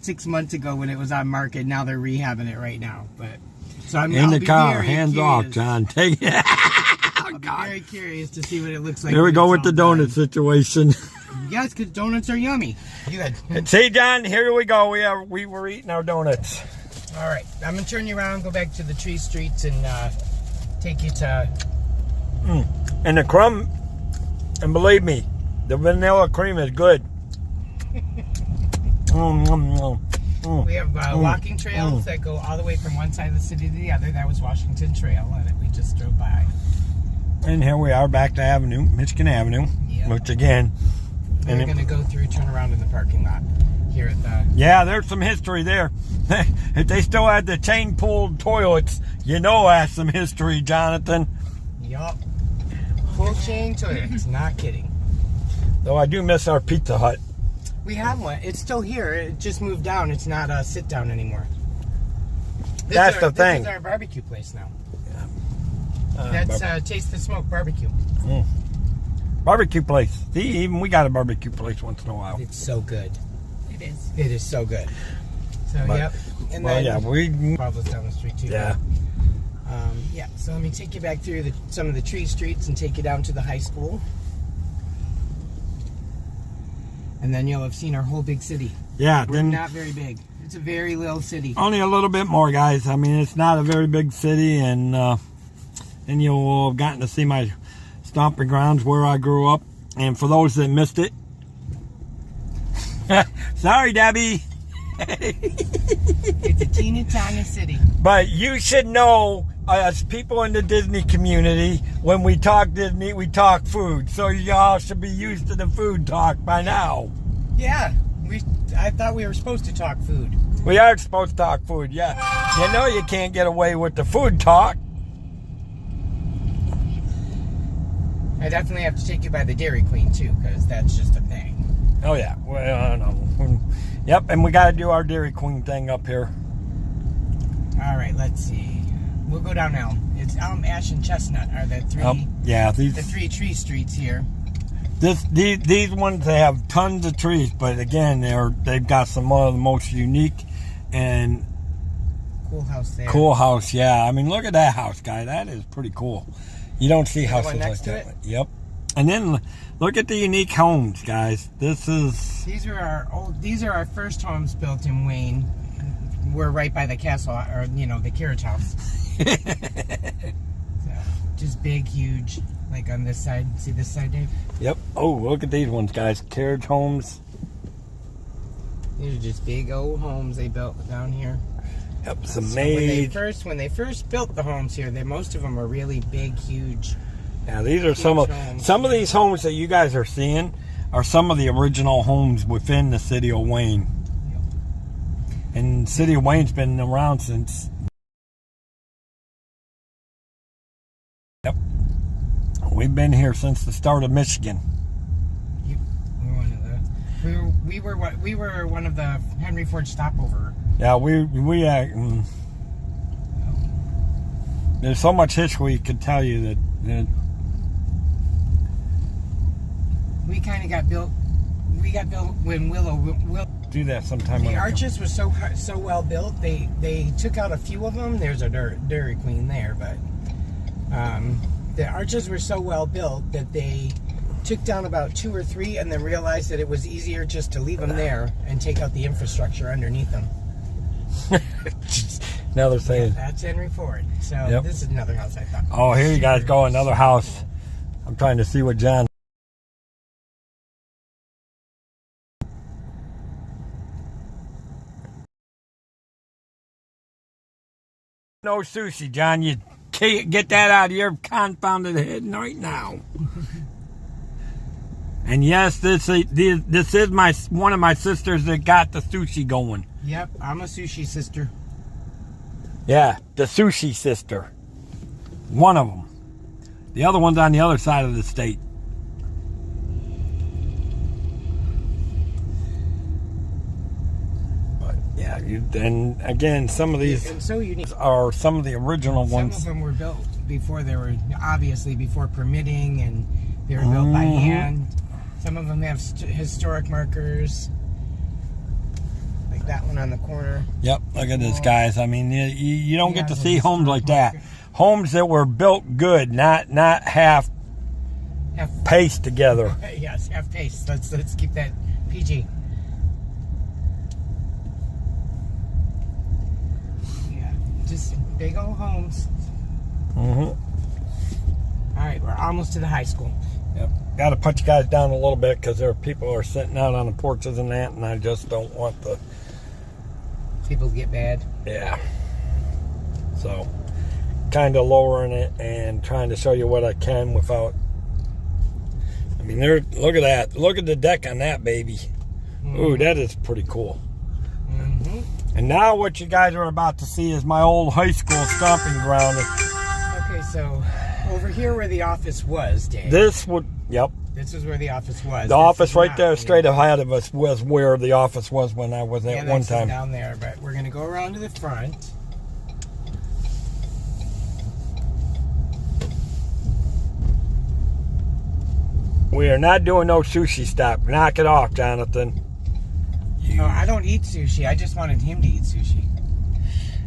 6 months ago when it was on market. Now they're rehabbing it right now. But so I'm
in the car, hands off, John. Take it.
I'll be very curious to see what it looks like.
There we go with the donut situation.
Yes, because donuts are yummy. You good?
See, John, here we go. We were eating our donuts.
All right, I'm gonna turn you around, go back to the tree streets, and take you to.
And the crumb, and believe me, the vanilla cream is good.
We have walking trails that go all the way from one side of the city to the other. That was Washington Trail that we just drove by.
And here we are back to Avenue, Michigan Avenue, which again.
We're going to go through, turn around in the parking lot here at the...
Yeah, there's some history there. If they still had the chain-pulled toilets, you know that's some history, Jonathan.
Yup. Full chain toilets, not kidding.
Though I do miss our Pizza Hut.
We have one. It's still here. It just moved down. It's not a sit-down anymore.
That's the thing.
This is our barbecue place now. That's Taste the Smoke Barbecue.
Barbecue place. See, even we got a barbecue place once in a while.
It's so good.
It is.
It is so good. So,
But-
yep. And
Well,
then
yeah, we...
Pablo's down the street, too.
Yeah.
Yeah, so let me take you back through some of the tree streets and take you down to the high school. And then you'll have seen our whole big city.
Yeah,
We're
then
not very big. It's a very little city.
only a little bit more, guys. I mean, it's not a very big city, and you'll have gotten to see my stomping grounds where I grew up. And for those that missed it, sorry, Debbie.
It's a teeny tiny city.
But you should know, as people in the Disney community, when we talk Disney, we talk food. So y'all should be used to the food talk by now.
Yeah, I thought we were supposed to talk food.
We are supposed to talk food, yeah. You know you can't get away with the food talk.
I definitely have to take you by the Dairy Queen, too, because that's just a thing.
Oh, yeah. Well, no. Yep, and we got to do our Dairy Queen thing up here.
All right, let's see. We'll go down Elm. It's Elm, Ash, and Chestnut are the three,
Yeah,
the three tree streets here.
These ones, they have tons of trees, but again, they've got some of the most unique and
Cool house there.
cool house. Yeah, I mean, look at that house, guy. That is pretty cool. You don't see houses
one
like
next to
that.
it?
Yep. And then look at the unique homes, guys.
These are our first homes built in Wayne. We're right by the castle, or the carriage house. So, just big, huge. Like on this side. See this side, Dave?
Yep. Oh, look at these ones, guys. Carriage homes.
These are just big old homes they built down here.
Yep. Some
So
made.
when they first built the homes here, most of them are really big, huge.
Now these are some of these homes that you guys are seeing are some of the original homes within the city of Wayne. And the city of Wayne's been around since. Yep. We've been here since the start of Michigan.
We were one of the Henry Ford stopover.
Yeah, there's so much history we could tell you that
We kind of got built. We got built when Willow
do that sometime.
The arches were so well built. They took out a few of them. There's a Dairy Queen there, but the arches were so well built that they took down about 2 or 3 and then realized that it was easier just to leave them there and take out the infrastructure underneath them.
Now they're saying,
That's Henry Ford. So This is another house I thought.
oh, here you guys go, another house. I'm trying to see what John. No sushi, John. You can't get that out of your confounded head right now. And yes, this is one of my sisters that got the sushi going.
Yep, I'm a sushi sister.
Yeah, the sushi sister. One of them. The other one's on the other side of the state. But yeah, and again, some of these
It's so unique.
are some of the original ones.
Some of them were built before before permitting, and they were built by hand. Some of them have historic markers, like that one on the corner.
Yep, look at this, guys. I mean, you don't get to see homes like that. Homes that were built good, not half pace together.
Yes, have pace. Let's keep that PG. Yeah, just big old homes.
Mm-hmm.
All right, we're almost to the high school.
Yep. Got to put you guys down a little bit because there are people who are sitting out on the porches and that, and I just don't want the...
People get bad.
Yeah. So, kind of lowering it and trying to show you what I can without... I mean, look at that. Look at the deck on that baby. Ooh, that is pretty cool.
Mm-hmm.
And now what you guys are about to see is my old high school stomping ground.
Okay, so over here where the office was, Dave.
This would... Yep.
This is where the office was.
The office right there, straight ahead of us, was where the office was when I was there one time.
Down there, but we're going to go around to the front.
We are not doing no sushi stop. Knock it off, Jonathan.
Oh, I don't eat sushi. I just wanted him to eat sushi.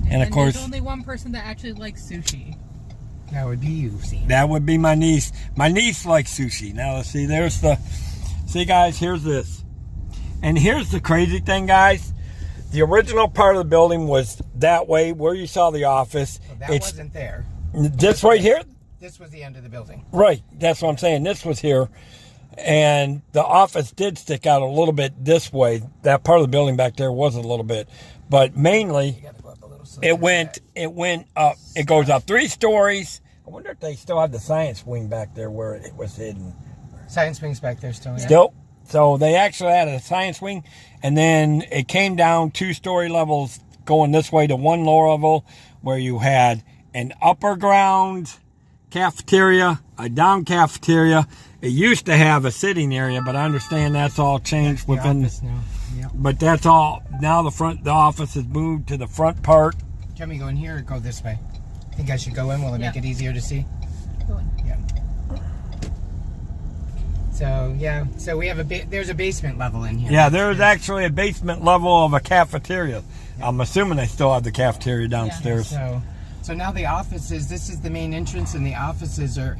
And of course,
there's only one person that actually likes sushi.
That would be you, see.
that would be my niece. My niece likes sushi. Now let's see. There's the. See, guys. Here's this. And here's the crazy thing, guys. The original part of the building was that way, where you saw the office.
Well, that wasn't there.
This right here.
This was the end of the building.
Right. That's what I'm saying. This was here. And the office did stick out a little bit this way. That part of the building back there was a little bit. But mainly, it went up. It goes up 3 stories. I wonder if they still have the science wing back there where it was hidden.
Science wing's back there still, yeah?
Still. So they actually had a science wing. And then it came down 2-story levels going this way to one lower level where you had an upper ground cafeteria, a down cafeteria. It used to have a sitting area, but I understand that's all changed within.
The office now. Yep.
But that's all. Now the office has moved to the front part.
Can we go in here or go this way? I think I should go in. Will it make it easier to see?
Go in.
Yeah. So yeah, so we have there's a basement level in here.
Yeah, there's actually a basement level of a cafeteria. I'm assuming they still have the cafeteria downstairs.
So now the offices. This is the main entrance, and the offices are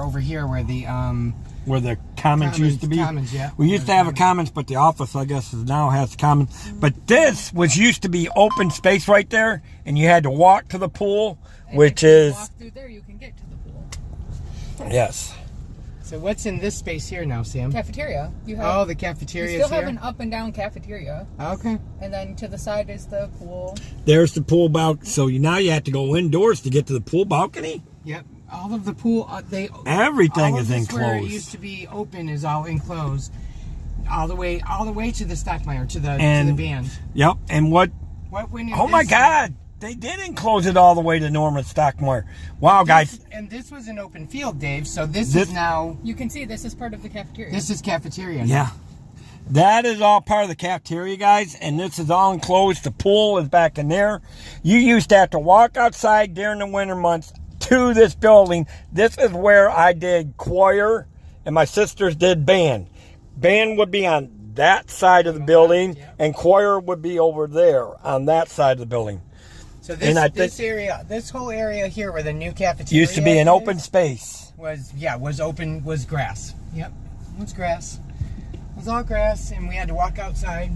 over here where the
commons used to be.
Commons, yeah.
We used to have a commons, but the office, I guess, now has commons. But this used to be open space right there, and you had to walk to the pool,
And
which
if you
is
walk through there, you can get to the pool.
yes.
So what's in this space here now, Sam?
Cafeteria. You have.
The cafeteria.
You still have an up and down cafeteria,
Okay.
and then to the side is the pool.
There's the pool balcony. So now you have to go indoors to get to the pool balcony.
Yep. All of the pool,
Everything
all
is
of this where it
enclosed.
used to be open is all enclosed, all the way to the Stockmeyer, to the band.
Yep. And what?
What went in
Oh my
this-
God! They did enclose it all the way to Norman Stockmore. Wow, guys.
And this was an open field, Dave. So this is now.
You can see this is part of the cafeteria.
This is cafeteria.
Yeah. That is all part of the cafeteria, guys, and this is all enclosed. The pool is back in there. You used to have to walk outside during the winter months to this building. This is where I did choir, and my sisters did band. Band would be on that side of the building, and choir would be over there on that side of the building.
So this whole area here where the new cafeteria
Used to be an open space.
was open, was grass. Yep, it was grass. It was all grass, and we had to walk outside.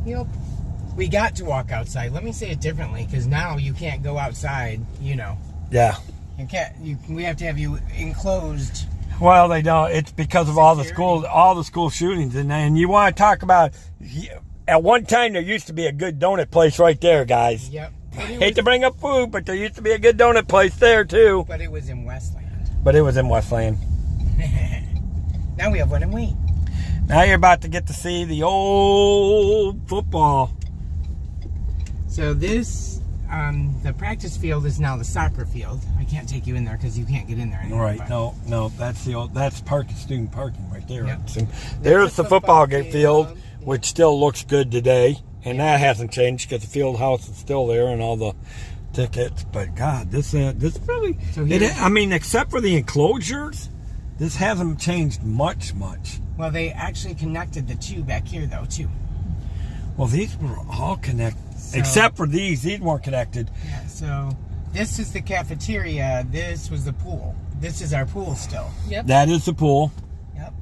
Yep. We got to walk outside. Let me say it differently, because now you can't go outside,
Yeah.
You can't. We have to have you enclosed.
Well, they don't. It's because of all the school shootings, and you want to talk about. At one time, there used to be a good donut place right there, guys.
Yep.
Hate to bring up food, but there used to be a good donut place there too.
But it was in Westland. Now we have one in Wayne.
Now you're about to get to see the old football.
So this, the practice field is now the soccer field. I can't take you in there because you can't get in there anymore.
Right? No, that's student parking right there.
Yep.
There's the football game field, which still looks good today, and that hasn't changed because the field house is still there and all the tickets. But God, this really.
So
except for the enclosures, this hasn't changed much.
Well, they actually connected the two back here though too.
Well, these were all connected, except for these. These weren't connected.
Yeah. So this is the cafeteria. This was the pool. this is our pool still.
Yep.
That is the pool.
Yep.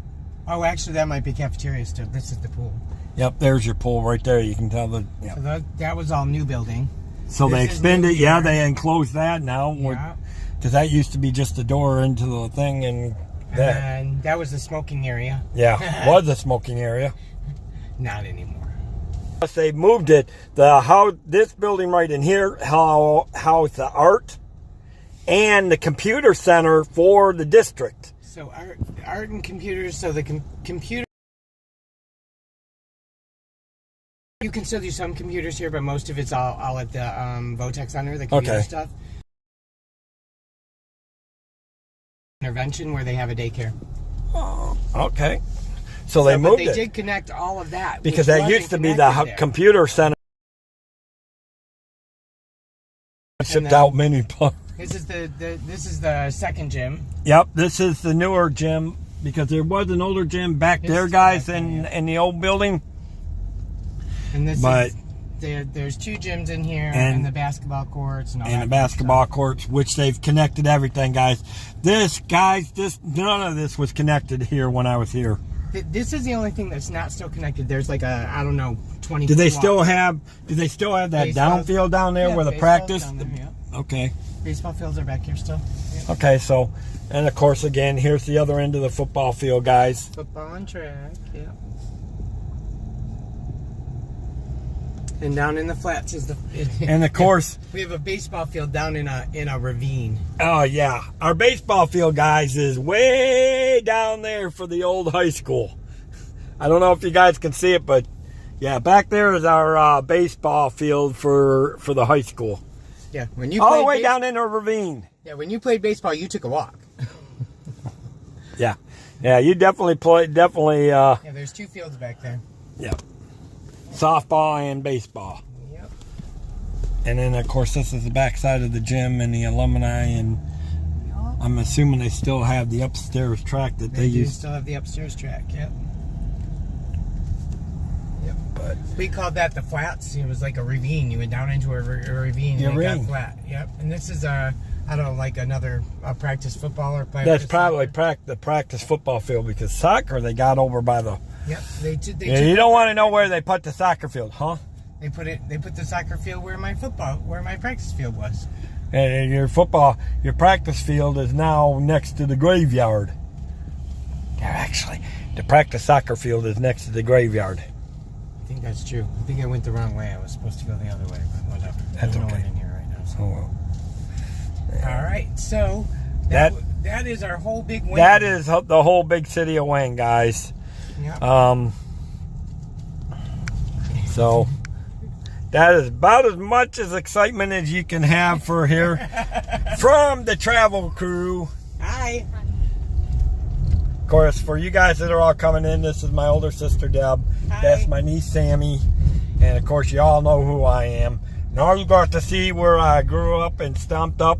Oh, actually, that might be cafeteria still. This is the pool.
Yep, there's your pool right there. You can tell the. Yep.
So that was all new building.
So they
This is
expanded.
new
Yeah,
here.
they enclosed that now.
Yeah.
Because that used to be just a door into the thing, and that.
And that was the smoking area.
Yeah, was a smoking area.
Not anymore.
Plus they moved it. This building right in here housed the art and the computer center for the district.
So art and computers. So the computer. You can still do some computers here, but most of it's all at the Votech Center, the computer
Okay.
stuff. Intervention where they have a daycare.
Oh, okay. So they
But
moved
they
it
did connect all of that
because
which
that
wasn't
used to be the
connected there.
computer center. Shipped
then-
out many parts.
This is the second gym.
Yep, this is the newer gym because there was an older gym back
It's
there,
back
guys,
there,
in
yeah.
the old building.
And this
But-
is there's two gyms in here
And-
and the basketball courts and all
And
that
the
kind of
basketball
stuff.
courts, which they've connected everything, guys. None of this was connected here when I was here.
This is the only thing that's not still connected. There's like a, I don't know, 20
Do they
foot
still
walk.
have that
Baseball-
downfield down there
Yeah,
where the
baseball's
practice?
down there, yeah.
Okay.
Baseball fields are back here still. Yeah.
Okay, so, and of course, again, here's the other end of the football field, guys.
Football and track, yeah. And down in the flats is the.
And of course,
we have a baseball field down in a ravine.
oh yeah, our baseball field, guys, is way down there for the old high school. I don't know if you guys can see it, but yeah, back there is our baseball field for the high school.
Yeah, when you
All the
played
way down in a ravine.
Yeah, when you played baseball, you took a walk.
Yeah, yeah, you definitely
Yeah, there's two fields back there.
yeah, softball and baseball.
Yep.
And then, of course, this is the backside of the gym and the alumni, and I'm assuming they still have the upstairs track that they
do
used.
still have the upstairs track. Yep. Yep.
But
We called that the flats. It was like a ravine. You went down into a ravine
Yeah,
and it got
ravine.
flat. Yep. And this is I don't know, like another practice football or practice
that's probably
soccer.
the practice football field because soccer they got over by the.
Yep. They
Yeah, you don't want to know where they put the soccer field, huh?
They put the soccer field where my practice field was.
And your practice field is now next to the graveyard. Actually, the practice soccer field is next to the graveyard.
I think that's true. I think I went the wrong way. I was supposed to go the other way, but whatever.
That's
There's no
okay.
one in here right now. So.
Oh well.
All right, so
That-
that is our whole big win.
That is the whole big city of Wayne, guys.
Yep.
So that is about as much as excitement as you can have for here from the travel crew.
Hi.
Of course, for you guys that are all coming in, this is my older sister Deb.
Hi.
That's my niece Sammy, and of course, you all know who I am. Now you got to see where I grew up and stomped up.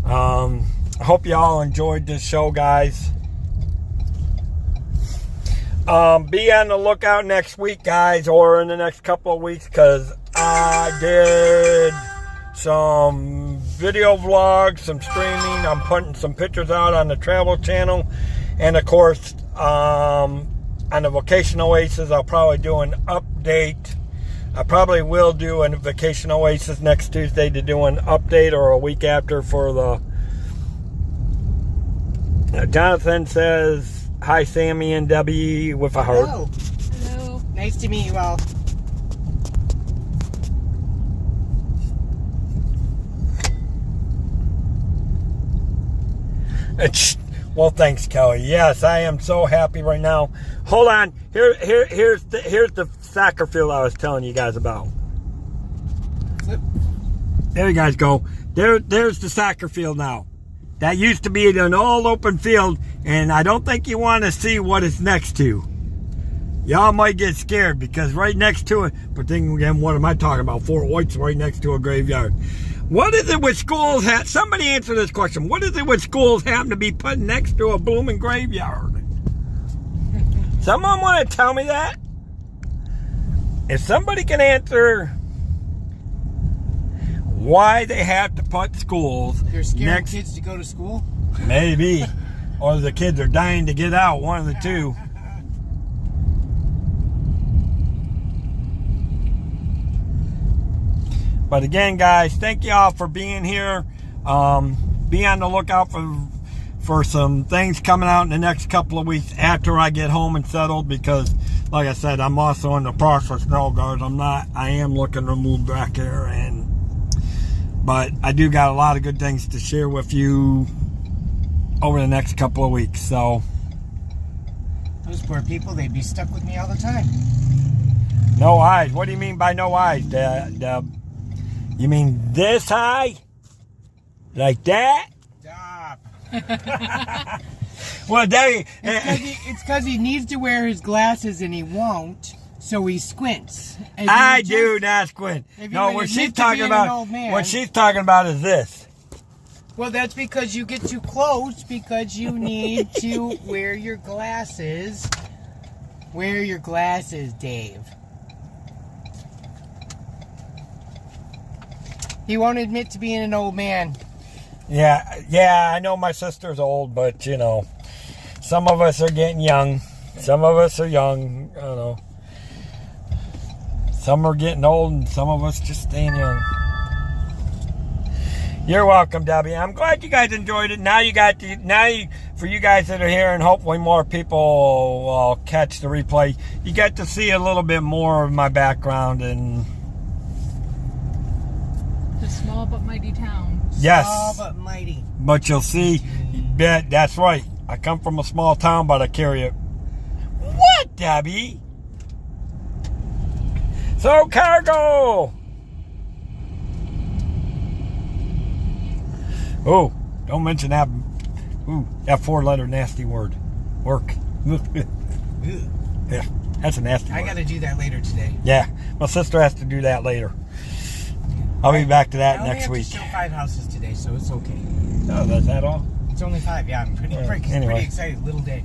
I hope you all enjoyed this show, guys. Be on the lookout next week, guys, or in the next couple of weeks, because I did some video vlogs, some streaming. I'm putting some pictures out on the travel channel, and of course, on the Vacation Oasis, I'll probably do an update. I probably will do a Vacation Oasis next Tuesday to do an update, or a week after for the. Jonathan says, hi, Sammy and Debbie, with a heart.
Hello.
Hello.
Nice to meet you all.
Well, thanks, Kelly. Yes, I am so happy right now. Hold on. Here's the soccer field I was telling you guys about.
Flip.
There you guys go. There's the soccer field now. That used to be an all open field, and I don't think you want to see what it's next to. Y'all might get scared because right next to it, but then again, what am I talking about? Fort White's right next to a graveyard. What is it with schools? Somebody answer this question. What is it with schools happen to be put next to a blooming graveyard? Someone want to tell me that? If somebody can answer why they have to put schools
You're scaring
next.
kids to go to school?
Maybe. Or the kids are dying to get out, one of the two. But again, guys, thank y'all for being here. Be on the lookout for some things coming out in the next couple of weeks after I get home and settled, because like I said, I'm also in the process now, guys. I am looking to move back here, but I do got a lot of good things to share with you over the next couple of weeks. So
Those poor people, they'd be stuck with me all the time.
no eyes. What do you mean by no eyes, Deb? You mean this high? Like that?
Stop.
Well, Debbie,
It's because he needs to wear his glasses and he won't, so he squints. If
I
you
do
just-
not squint.
if you
No,
would
what
admit
she's
to
talking
being an
about,
old man-
what she's talking about is this.
Well, that's because you get too close because you need to wear your glasses. Wear your glasses, Dave. He won't admit to being an old man.
Yeah, I know my sister's old, but you know, some of us are getting young. Some of us are young. I don't know. Some are getting old, and some of us just staying young. You're welcome, Debbie. I'm glad you guys enjoyed it. Now for you guys that are here, and hopefully more people will catch the replay, you get to see a little bit more of my background and
The small but mighty town.
yes.
Small but mighty.
But you'll see, that's right. I come from a small town, but I carry it. What, Debbie? So, cargo! Oh, don't mention that. Ooh, that 4-letter nasty word. Work. Yeah, that's a nasty word.
I gotta do that later today.
Yeah, my sister has to do that later. I'll be back to that
I only
next
have
week.
to show 5 houses today, so it's okay.
Oh, that's that all?
It's only 5. Yeah, I'm pretty
anyway.
excited. Little day.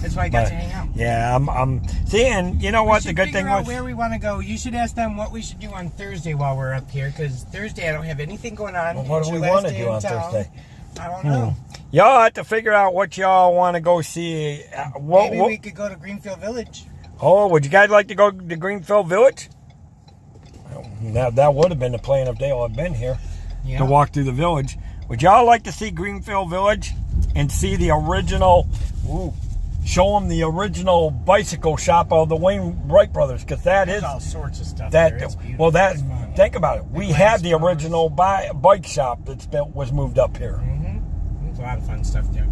That's why I got
But,
to hang out.
yeah, I'm seeing. You know what? The good thing
figure out
was.
where we want to go. You should ask them what we should do on Thursday while we're up here, because Thursday I don't have anything going on.
Well, what
It's
do we
your last
want to
day
do
in
on
town.
Thursday?
I don't know.
Y'all have to figure out what y'all want to go see.
Maybe we could go to Greenfield Village.
Oh, would you guys like to go to Greenfield Village? That would have been the plan if Dale had been here
Yeah.
to walk through the village. Would y'all like to see Greenfield Village and see the original? Show them the original bicycle shop of the Wayne Wright brothers, because that
There's
is
all sorts of stuff there. It's beautiful.
well. That
It's fun.
think about it. We
glass
had the
doors.
original bike shop was moved up here.
There's a lot of fun stuff there.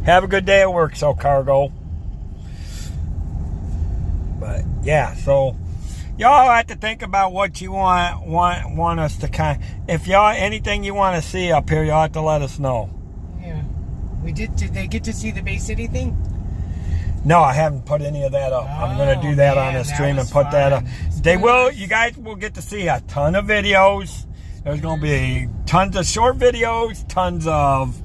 Have a good day at work, so cargo. But yeah, so y'all have to think about what you want us to if y'all anything you want to see up here, y'all have to let us know.
Yeah. Did they get to see the Bay City thing?
No, I haven't put any of that up. I'm gonna do that on the
man, that
stream and
was
put that up.
fun.
You guys will get to see a ton of videos. There's gonna be tons of short videos, tons of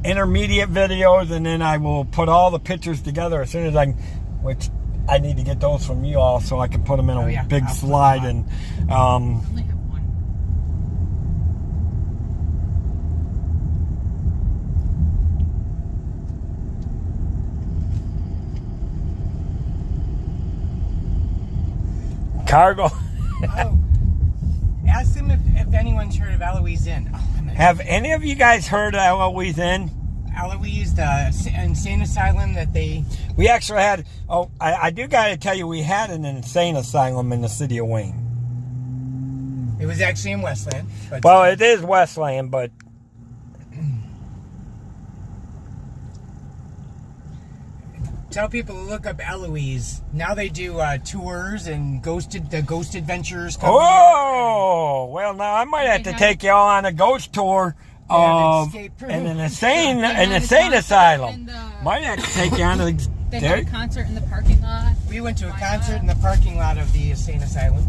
intermediate videos, and then I will put all the pictures together as soon as which I need to get those from you all so I can put them in a big
I'll put
slide
them
and
I only have one.
cargo.
Oh. Ask them if anyone's heard of Eloise Inn. Oh,
Have any of you guys heard of Eloise Inn?
Eloise, the insane asylum that they...
We actually had, I do got to tell you, we had an insane asylum in the city of Wayne.
It was actually in Westland. But
Well, it is Westland, but
tell people to look up Eloise. Now they do tours and ghost adventures.
oh, well, now I might have to take y'all on a ghost tour of an insane asylum. Might have to take you on a.
They had a concert in the parking lot.
We went to a concert in the parking lot of the insane asylum.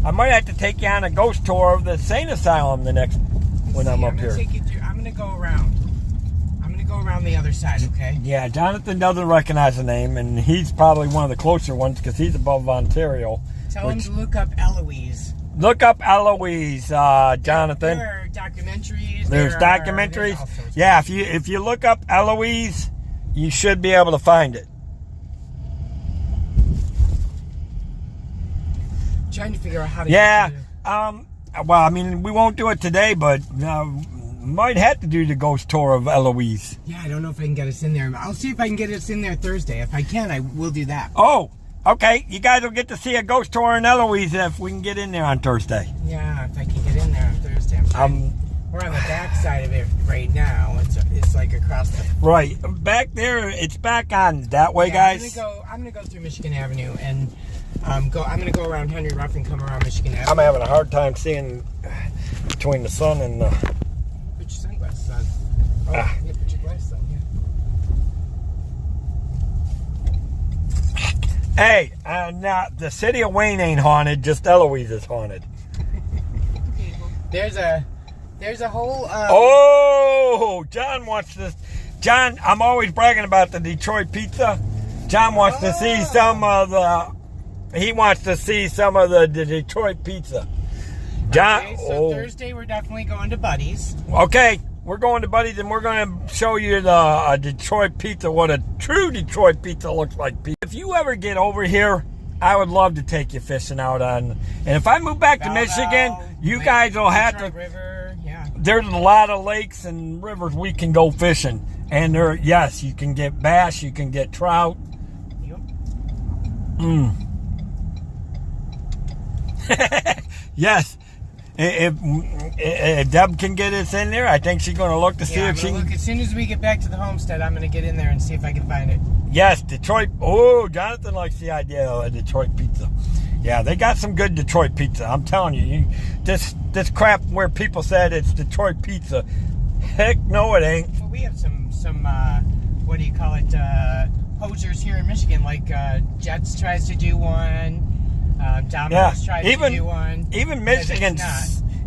I might have to take you on a ghost tour of the insane asylum when I'm up here.
I'm going to go around. I'm going to go around the other side, okay?
Yeah, Jonathan doesn't recognize the name, and he's probably one of the closer ones because he's above Ontario.
Tell him to look up Eloise.
Look up Eloise, Jonathan.
There are documentaries.
There's documentaries.
all sorts.
Yeah, if you look up Eloise, you should be able to find it.
Trying to figure out how to.
Yeah.
Get
Well, I mean, we won't do it today, but might have to do the ghost tour of Eloise.
yeah, I don't know if I can get us in there. I'll see if I can get us in there Thursday. If I can, I will do that.
Oh, okay. You guys will get to see a ghost tour in Eloise if we can get in there on Thursday.
Yeah, if I can get in there on Thursday. I'm trying. We're on the back side of it right now. It's like across the.
Right back there. It's back on that way,
Yeah,
guys.
I'm gonna go through Michigan Avenue and I'm gonna go around Henry Ruff and come around Michigan Avenue.
I'm having a hard time seeing between the sun and the.
Put your sunglasses on. Oh, yeah, put your glasses on. Yeah.
Hey, now the city of Wayne ain't haunted. Just Eloise is haunted.
There's a whole.
Oh, John wants to. John, I'm always bragging about the Detroit pizza. John wants to see some of the. He wants to see some of the Detroit pizza. John.
Okay, so Thursday we're definitely going to Buddy's.
Okay, we're going to Buddy's and we're going to show you the Detroit pizza, what a true Detroit pizza looks like. If you ever get over here, I would love to take you fishing out on. And if I move back to Michigan, you guys will have to.
River, yeah.
There's a lot of lakes and rivers we can go fishing. And there, yes, you can get bass, you can get trout.
Yep.
Yes. If Deb can get us in there, I think she's going to look to see
Yeah,
if she
look,
can.
as soon as we get back to the homestead, I'm going to get in there and see if I can find it.
Yes, Detroit. Oh, Jonathan likes the idea of a Detroit pizza. Yeah, they got some good Detroit pizza. I'm telling you, this crap where people said it's Detroit pizza. Heck no, it ain't.
Well, we have some what do you call it, posers here in Michigan, like Jets tries to do one, Domino's tries to do one.
Even
But it's
Michigan,
not.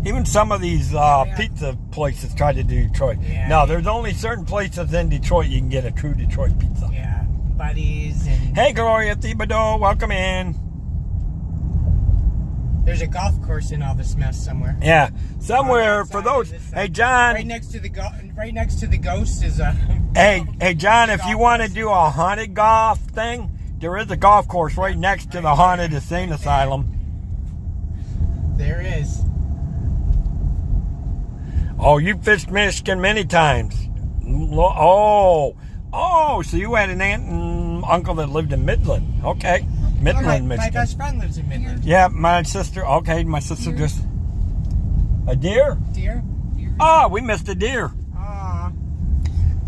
even some of these pizza places try to do Detroit.
Yeah.
No, there's only certain places in Detroit you can get a true Detroit pizza.
Yeah, Buddies and
Hey, Gloria Thibodeau, welcome in.
there's a golf course in all this mess somewhere.
Yeah, somewhere
On that
for
side,
those.
on this side.
Hey, John.
Right next to the ghost is a.
Hey, John, if you
golf
want to
course.
do a haunted golf thing, there is a golf course right next to the haunted insane asylum.
There is.
Oh, you fished Michigan many times. Oh, so you had an aunt and uncle that lived in Midland. Okay, Midland,
my
Michigan.
best friend lives in Midland.
Yeah, my sister. Okay, my sister just. A deer?
Deer?
Oh, we missed a deer.
Aw.
And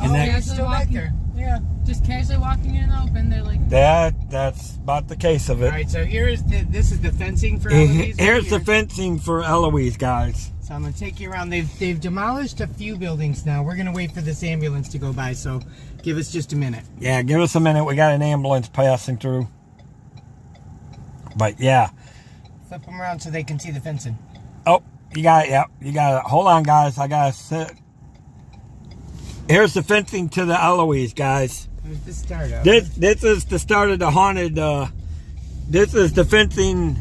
Oh,
that-
you're still back there. Yeah.
Just casually walking in the open, they're like,
That's about the case of
All
it.
right, so this is the fencing for Eloise.
Here's the
here.
fencing for Eloise, guys.
So I'm gonna take you around. They've demolished a few buildings now. We're gonna wait for this ambulance to go by. So give us just a minute.
Yeah, give us a minute. We got an ambulance passing through. But yeah.
Flip them around so they can see the fencing.
Oh, you got it. Yep, you got it. Hold on, guys. I gotta sit. Here's the fencing to the Eloise, guys.
There's the start of.
This is the start of the haunted. This is the fencing.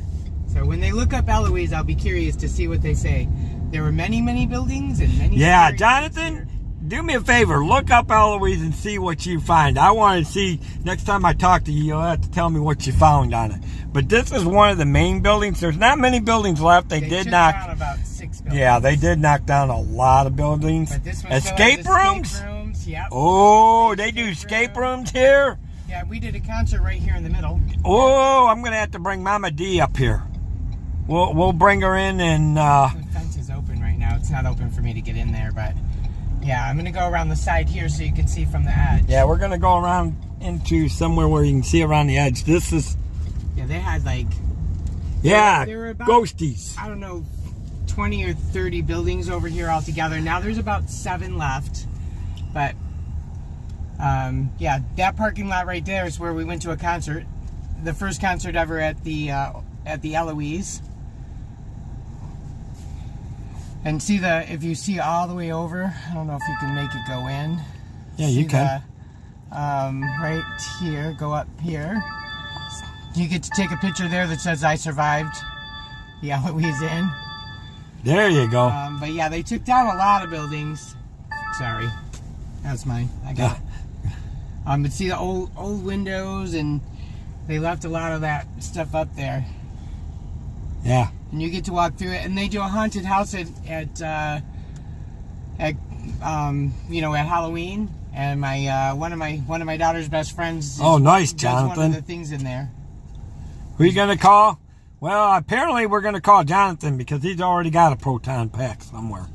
So when they look up Eloise, I'll be curious to see what they say. There were many, many buildings and many.
Yeah,
scary
Jonathan,
things
do me a favor. Look up Eloise and see what you find. I want to see, next time I talk to you, you'll have to tell me what you found on it. But this is one of the main buildings. There's not many buildings left. They did
took
knock.
down about 6 buildings.
Yeah, they did knock down a lot of buildings.
But this one still
Escape
has
rooms?
Escape rooms. Yep.
Oh, they do escape rooms here?
Yeah, we did a concert right here in the middle.
Oh, I'm going to have to bring Mama D up here. We'll bring her in and...
The fence is open right now. It's not open for me to get in there, but yeah, I'm going to go around the side here so you can see from the edge.
yeah, we're going to go around into somewhere where you can see around the edge. This is...
Yeah, they had like,
Yeah,
They were about-
ghosties.
I don't know, 20 or 30 buildings over here altogether. Now there's about 7 left, but yeah, that parking lot right there is where we went to a concert. The first concert ever at the Eloise. And see if you see all the way over, I don't know if you can make it go in.
Yeah, you
See
can.
right here, go up here. You get to take a picture there that says I survived. the Eloise Inn.
There you go.
But yeah, they took down a lot of buildings. Sorry, that's mine. I got it. But see the old windows, and they left a lot of that stuff up there.
Yeah.
And you get to walk through it, and they do a haunted house at Halloween. And my one of my daughter's best friends.
Oh, nice,
does
Jonathan.
one of the things in there.
Who are you gonna call? Well, apparently we're gonna call Jonathan because he's already got a proton pack somewhere.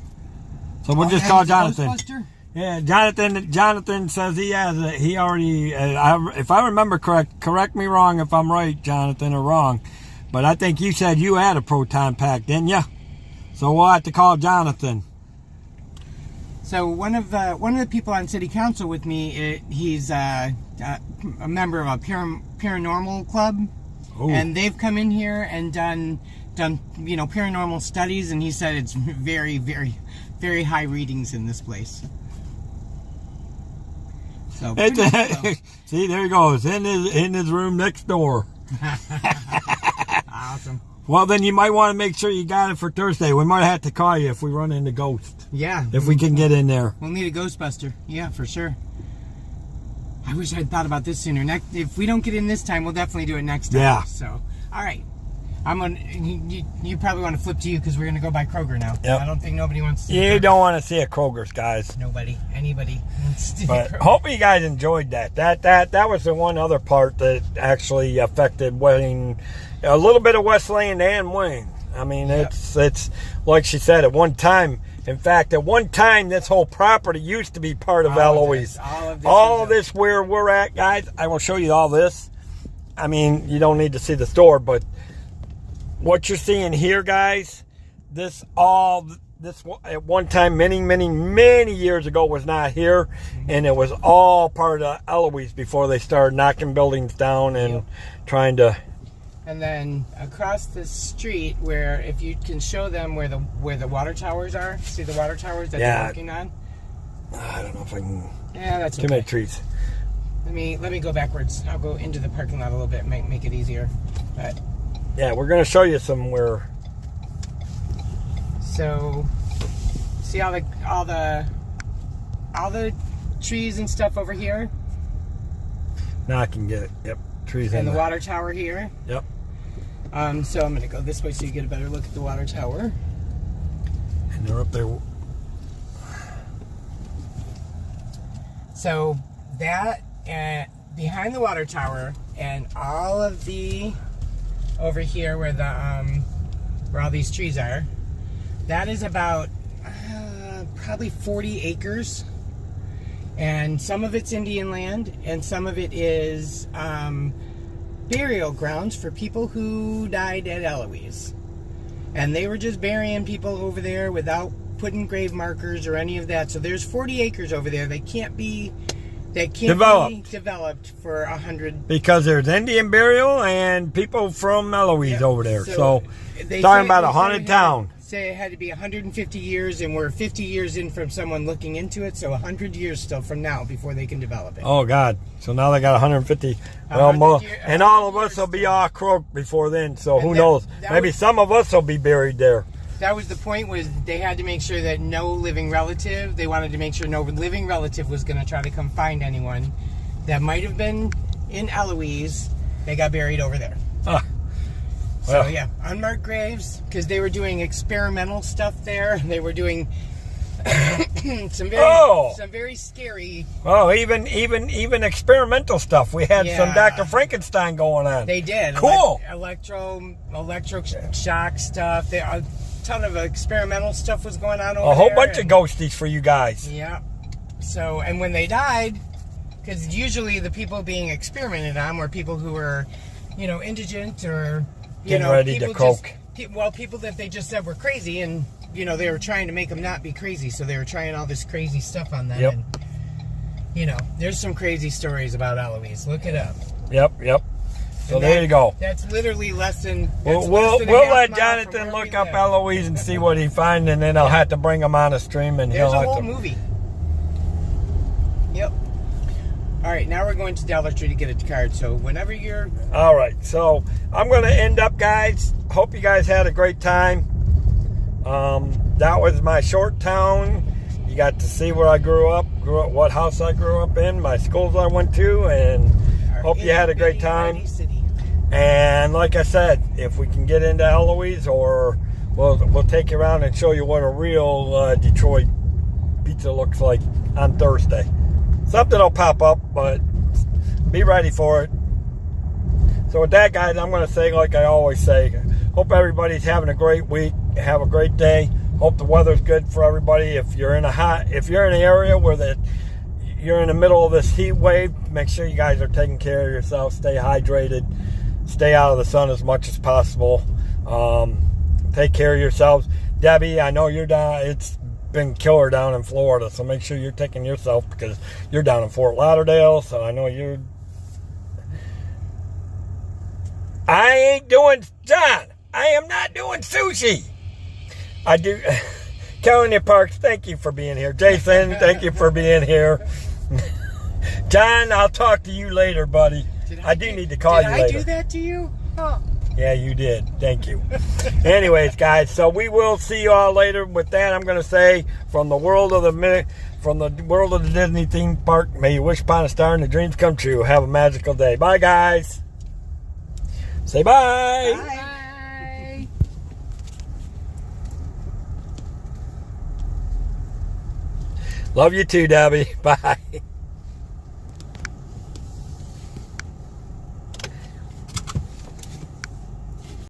So we'll just call Jonathan.
Ghostbuster?
Yeah, Jonathan says he has it. He already. If I remember correct me wrong if I'm right, Jonathan, or wrong. But I think you said you had a proton pack, didn't you? So we'll have to call Jonathan.
So one of the people on city council with me, he's a member of a paranormal club,
Ooh.
and they've come in here and done paranormal studies, and he said it's very, very, very high readings in this place. So
see, there he goes in his room next door.
Awesome.
Well, then you might want to make sure you got it for Thursday. We might have to call you if we run into Ghost.
Yeah.
If we can get in there.
We'll need a Ghostbuster. Yeah, for sure. I wish I'd thought about this sooner. If we don't get in this time, we'll definitely do it next time.
Yeah.
So, all right. You probably want to flip to you because we're going to go by Kroger now.
Yep.
I don't think nobody wants to see
You
Kroger.
don't want to see a Kroger's, guys.
Anybody wants to see
But
Kroger.
hope you guys enjoyed that. That was the one other part that actually affected Wayne, a little bit of Westland and Wayne. I mean, it's like she said, at one time. In fact, at one time, this whole property used to be part of Eloise. All of this where we're at, guys. I will show you all this. I mean, you don't need to see the store, but what you're seeing here, guys, this at one time, many years ago, was not here, and it was all part of Eloise before they started knocking buildings down and trying to.
And then across the street, where if you can show them where the water towers are, see the water towers that they're working on.
I don't know if I can.
Yeah, that's
too many trees.
Let me go backwards. I'll go into the parking lot a little bit, make it easier. But
yeah, we're gonna show you somewhere.
So, see all the trees and stuff over here,
Now I can get it. Yep, trees
and
in
the
there.
water tower here.
Yep.
So I'm gonna go this way so you get a better look at the water tower.
And they're up there.
So that behind the water tower and all of the over here where all these trees are, that is about probably 40 acres, and some of it's Indian land and some of it is burial grounds for people who died at Eloise, and they were just burying people over there without putting grave markers or any of that. So there's 40 acres over there. They can't be developed for 100.
Because there's Indian burial and people from Eloise over there. So
they
talking
say-
about
they
a haunted
said
town.
Say it had to be 150 years, and we're 50 years in from someone looking into it, so 100 years still from now before they can develop it.
Oh God! So now they got 150. Well, and all of us will be all croaked before then. So who knows? Maybe some of us will be buried there.
That was the point, was they had to make sure that no living relative, they wanted to make sure no living relative was going to try to come find anyone that might have been in Eloise. They got buried over there.
Well.
So yeah, unmarked graves, because they were doing experimental stuff there. They were doing some very scary.
Oh, even experimental stuff. We had some Dr. Frankenstein going on.
They did.
Cool.
Electroshock stuff. A ton of experimental stuff was going on over there.
A whole bunch of ghosties for you guys.
Yeah. So, and when they died, because usually the people being experimented on were people who were, indigent or,
Getting ready to coke.
People that they just said were crazy, and, they were trying to make them not be crazy, so they were trying all this crazy stuff on them.
Yep.
And, there's some crazy stories about Eloise. Look it up.
Yep. So
And
there you go.
That's literally less than.
We'll let Jonathan look up Eloise and see what he finds, and then I'll have to bring him on a stream, and
There's
he'll
a
have
whole
to.
movie. Yep. All right, now we're going to Dollar Tree to get a card. So whenever you're...
All right, so I'm going to end up, guys. Hope you guys had a great time. That was my short town. You got to see where I grew up, what house I grew up in, my schools I went to, and hope you had a great time. And like I said, if we can get into Eloise, or we'll take you around and show you what a real Detroit pizza looks like on Thursday. Something will pop up, but be ready for it. So with that, guys, I'm going to say like I always say, hope everybody's having a great week. Have a great day. Hope the weather's good for everybody. If you're in an area where you're in the middle of this heat wave, make sure you guys are taking care of yourself. Stay hydrated. Stay out of the sun as much as possible. Take care of yourselves. Debbie, I know you're down. It's been killer down in Florida, so make sure you're taking yourself, because you're down in Fort Lauderdale, so I know you're... I ain't doing... John, I am not doing sushi. I do... Kelly Parks, thank you for being here. Jason, thank you for being here. John, I'll talk to you later, buddy. I do need to call you later.
Did I do that to you? Oh.
Yeah, you did. Thank you. Anyways, guys, so we will see you all later. With that, I'm going to say, from the world of the Disney theme park, may you wish upon a star and the dreams come true. Have a magical day. Bye, guys. Say bye.
Bye.
Love you too, Debbie. Bye.